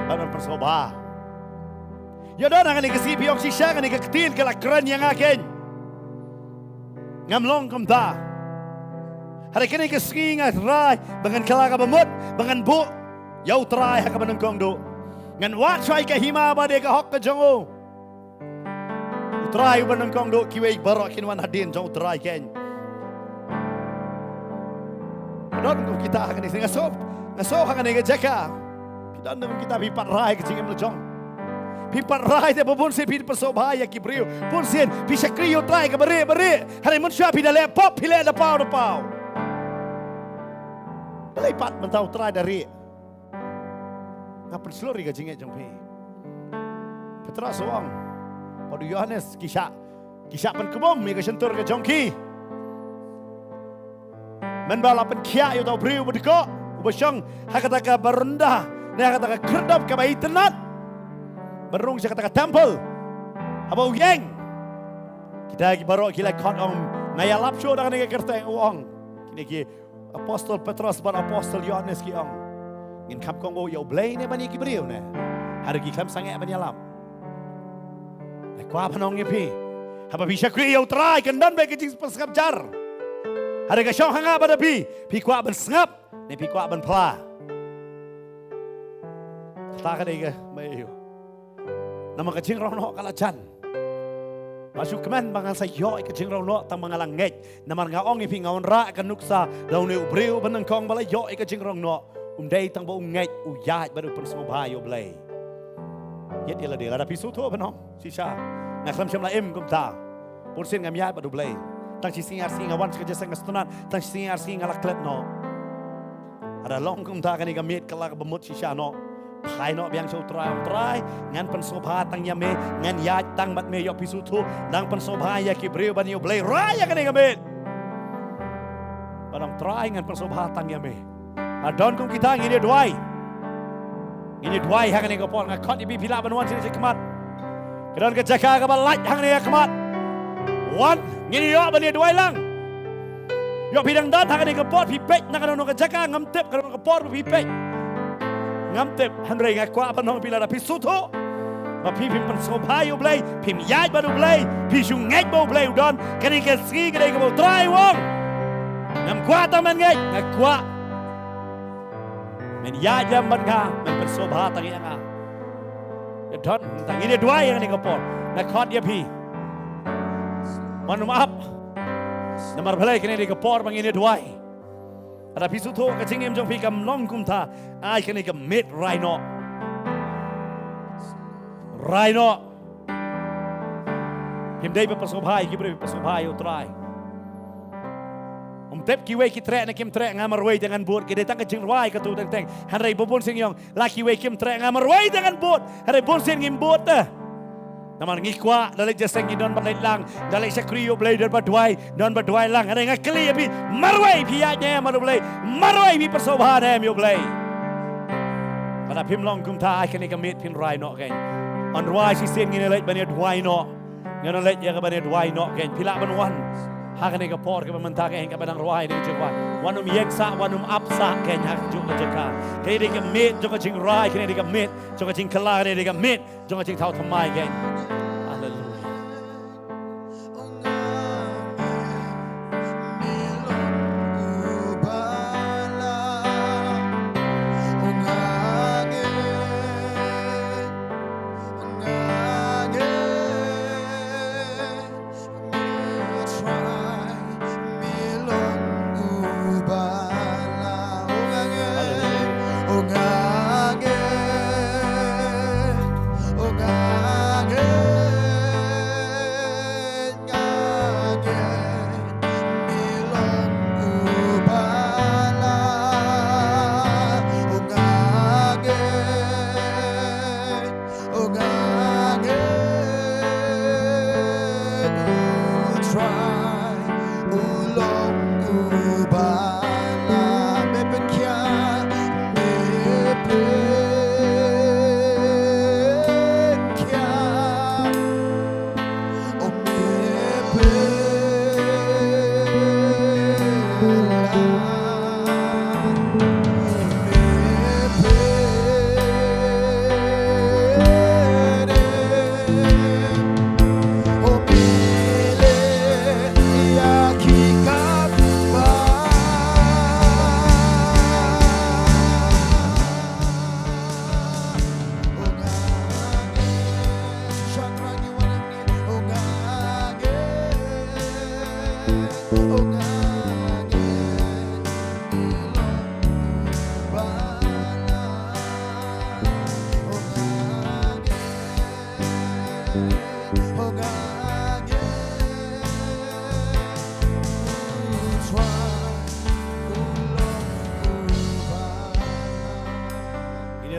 Ban pansobha. Ya don ang ni kasipi yung sisya nga ni kaktil kalakran yang akin. Ngamlong kumta. Hari kini kasingi nga ray bangan kalaka bamot bangan bu yaw try ha kabanang kongdo. Ngan wat shay kahima ba de ka hok ka jongo. Try banang kongdo kiwe barok kinwan hadin jong try ken. Don kung kita akan ni ngaso ha ni jaka. Kita ndang kita bipat ray kacing mlojong. Pipat rai te babonsen pi pasobaya kibriu. Bonsen pi sakriyo try ka bare. Hari manusia pi dale pop pi le da pau. Dalai pat mentau try dari. Ngapen selori ka jinget jong pi. Petra soang. Padu Yohanes kisah pen kebom mi ka sentur ka jongki. Men balapan kia yo tau briu bedeko. Ubasang hakata ka barenda. Ne hakata ka kerdap ka bai tenat. Berung saya katakan temple. Apa uyeng? Kita lagi baru kita kon om naya lapso dengan nega kerta yang uang. Kini ki apostol Petrus ban apostol Yohanes ki ong. Ngin kap kong yo blay ne bani ki beriu ne. Hari ki kam sange bani alam. Ne kwa panong pi. Apa bisa kri yo try kendan be ki pasngap jar. Hari ka syong hanga pada pi kwa ban sngap ne pi kwa ban pla. Kata ka dega mayo. Nama kecing rono kalacan. Masuk kemen bangal sayo kecing rono tang mangalang ngej. Nama ngaong ipi ngaon ra kan nuksa daune ubreu benang kong bala yo kecing rono. Day tang ba ngej uyat baru pensobha yo blay. Yet ila de ada pisu to benong sisa. Ngaklam syamla em kumta. Pursin ngam yat baru blay. Tang si singar singawan kerja sang stunat tang singar singalak klet no. Ada long kumta kan igamit kalak bemut sisa no. Hai no biang so try ngan pensobha tang yame ngan ya tang mat me yo pisutu nang pensobha ya kibriu ban yo blay raya kan ngamit barang try ngan pensobha tang yame adon kum kita ngini duai ha kan ngapon ngakot ibi pila ban wan sini kemat kedan ke jaka ka balaj hang ne kemat wan ngini yo ban duai lang yo bidang dan ha kan ngapot pipek nak kan ke jaka ngamtep kan ngapot pipek ngamtep handre ngakwa panong pila pisuto ma pim pensobha yo blay pim yai baru blay pisung ngej bo blay udon kani ke ski gede ke bo try wong ngam kwa ta men ngej ngakwa men yai jam ban nga men pensobha tangi nga don tangi ni dua yang ni kapor ngakot ya pi maaf namar blay kani di kapor bangini dua. Ada pisu tu kecing em jong pikam long kumta ai kene ke mit rhino kim dei pasobhai kibre pasobhai utrai tep kiwe ki trek na kim trek ngamar wei dengan bot ki datang kecing rai ka tu teng hanrai bobon sing yong laki wei kim trek ngamar wei dengan bot hanrai bon sing ngim bot Namar ngikwa dalek jaseng don balai lang dalek sakriyo blay dan badwai lang ada ngakli abi marwai pianya marwai bi persobhan em yo blay pada pim long kum ta kene kamit pin rai no ken on rai si sen ngine lek bani dwai no ngene lek ya ka bani dwai no ken pila ban wan ha kene ka por ka menta ken ka banang rai ni jekwa wanum yeksa wanum apsa ken hak juk ka jeka kene ka mit jok ka jing rai kene ka mit jok ka jing kala kene ka mit jok ka jing thau thamai ken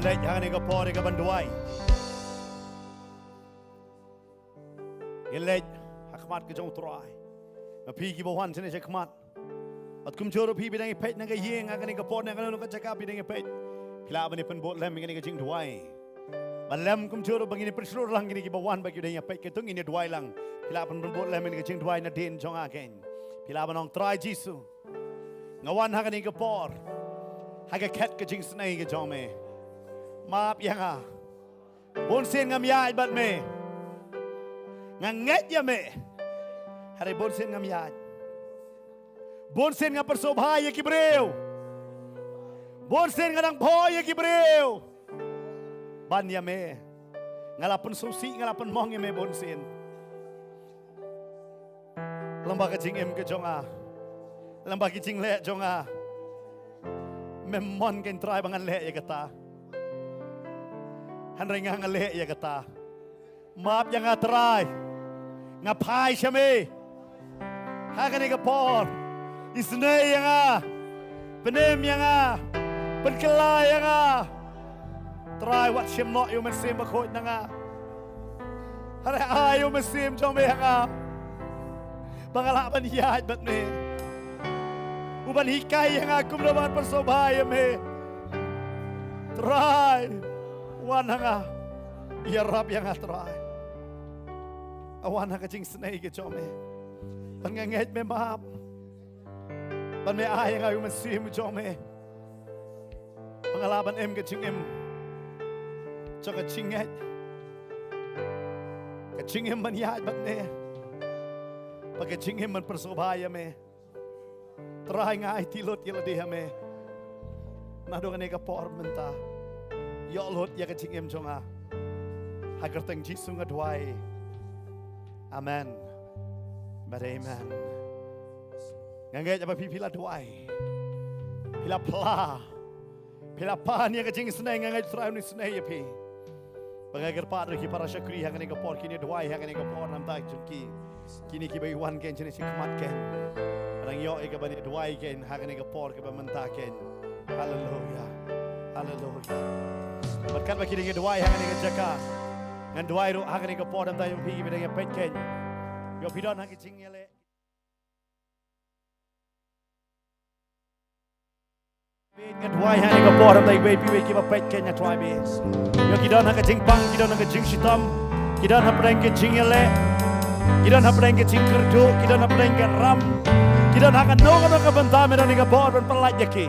Ilek jangan ika por ika banduai. Ilek hakmat ke jong trai. Api ki bawan sini hakmat. At kum joro pi bidang ipet naga yeng akan ika por naga nuka cakap bidang ipet. Pila bani pen bot lem ngani ka jing duai. Balem kum joro bangini perseluruh lang ngini ki bawan bagi bidang ipet ketung ini duai lang. Pila pen bot lem ngani ka jing duai na din jong aken. Pila banong trai Jisu. Ngawan hakan ika por. Haga ket ka jing snai ka jong me. Maaf ya nga. Bonsin ngam yaad bat me. Nganget ya me. Hari bonsin ngam yaad. Bonsin nga persobhaya ki breu. Bonsin nga nang boya ki breu. Ban ya me. Ngalapan susi ngalapan mong ya me bonsin. Lambaga jing em ke jonga. Lambaga jing le jonga. Memon ken try bangan le ya kata. Hanray nga ngale ya kata. Maap ya nga try. Nga pay siya me. Hakan ika por. Isnay ya nga. Penem ya nga. Penkela ya nga. Try wat siyem no yung masim bakot na nga. Haray ayaw masim jong me ya nga. Pangalaban hiyad bat me. Uban hikay ya nga kumlaban persobaya me. Try. Awan nga, yarap yang atray. Awan nga jing snay ke jome. Pangangit me maap. Pan me ay nga yung masim jome. Pangalaban em ke jing em. Tsaka chinget. Ka jing em man yad bat me. Pagka jing em man persobaya me. Try nga ay tilot yaladiha me. Nado nga nega por menta. Ya Allah ya kecing em jonga. Hagar teng Jisu ngadwai. Amen. But amen. Nganggay apa pila dwai. Pila pla. Pila pan ya kecing senai nganggay try ni senai ya pi. Pangagar padre ki para syakri hangan ika por kini dwai hangan ika por nam tak jungki. Kini ki bai wan ken jenis hikmat ken. Rang yo ika bani dwai ken hangan ika por ke bamentaken. Hallelujah. Hallelujah. Berkat bagi dengan doa yang akan jaga. Dengan doa itu akan kita podam tayo pergi dengan petken. Yo pidon hang kicing yale. Dengan doa yang kita podam tayo pergi kita petken ya try base. Yo kidon hang kicing pang, kidon hang kicing sitam, kidon hang pedang kicing yale. Kidon hang pedang kicing kerdu, kidon hang pedang ram. Kidon hang noga bentar medan kita podam pelaj yaki.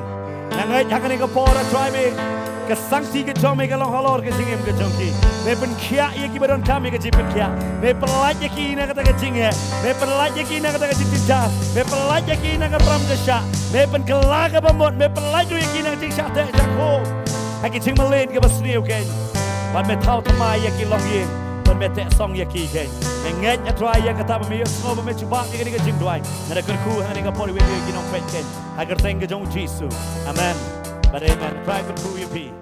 Yang akan kita podam try base. Kesangsi ke jom ke long halor ke singem ke jom ki. Me pen kia ye ki badan kami ke jipen kia. Me pelaj ye ki na kata ke jinghe. Me pelaj ye ki na kata ke jitinja. Me pelaj ye ki na ke ram ke sya. Me pen kelaga bamot. Me pelaj ye ki na jing sya te jako. Haki jing melen ke basniu ken. Ban me tau tamai ye ki long ye. Ban me te song ye ki ken. Me nget ya try ye kata me yo snob me chuba ye ke jing duai. Na ke ku ha ke poli we ki nong pet ken. Hagar teng ke jom Jisu. Amen. But amen. Try ke ku ye pi.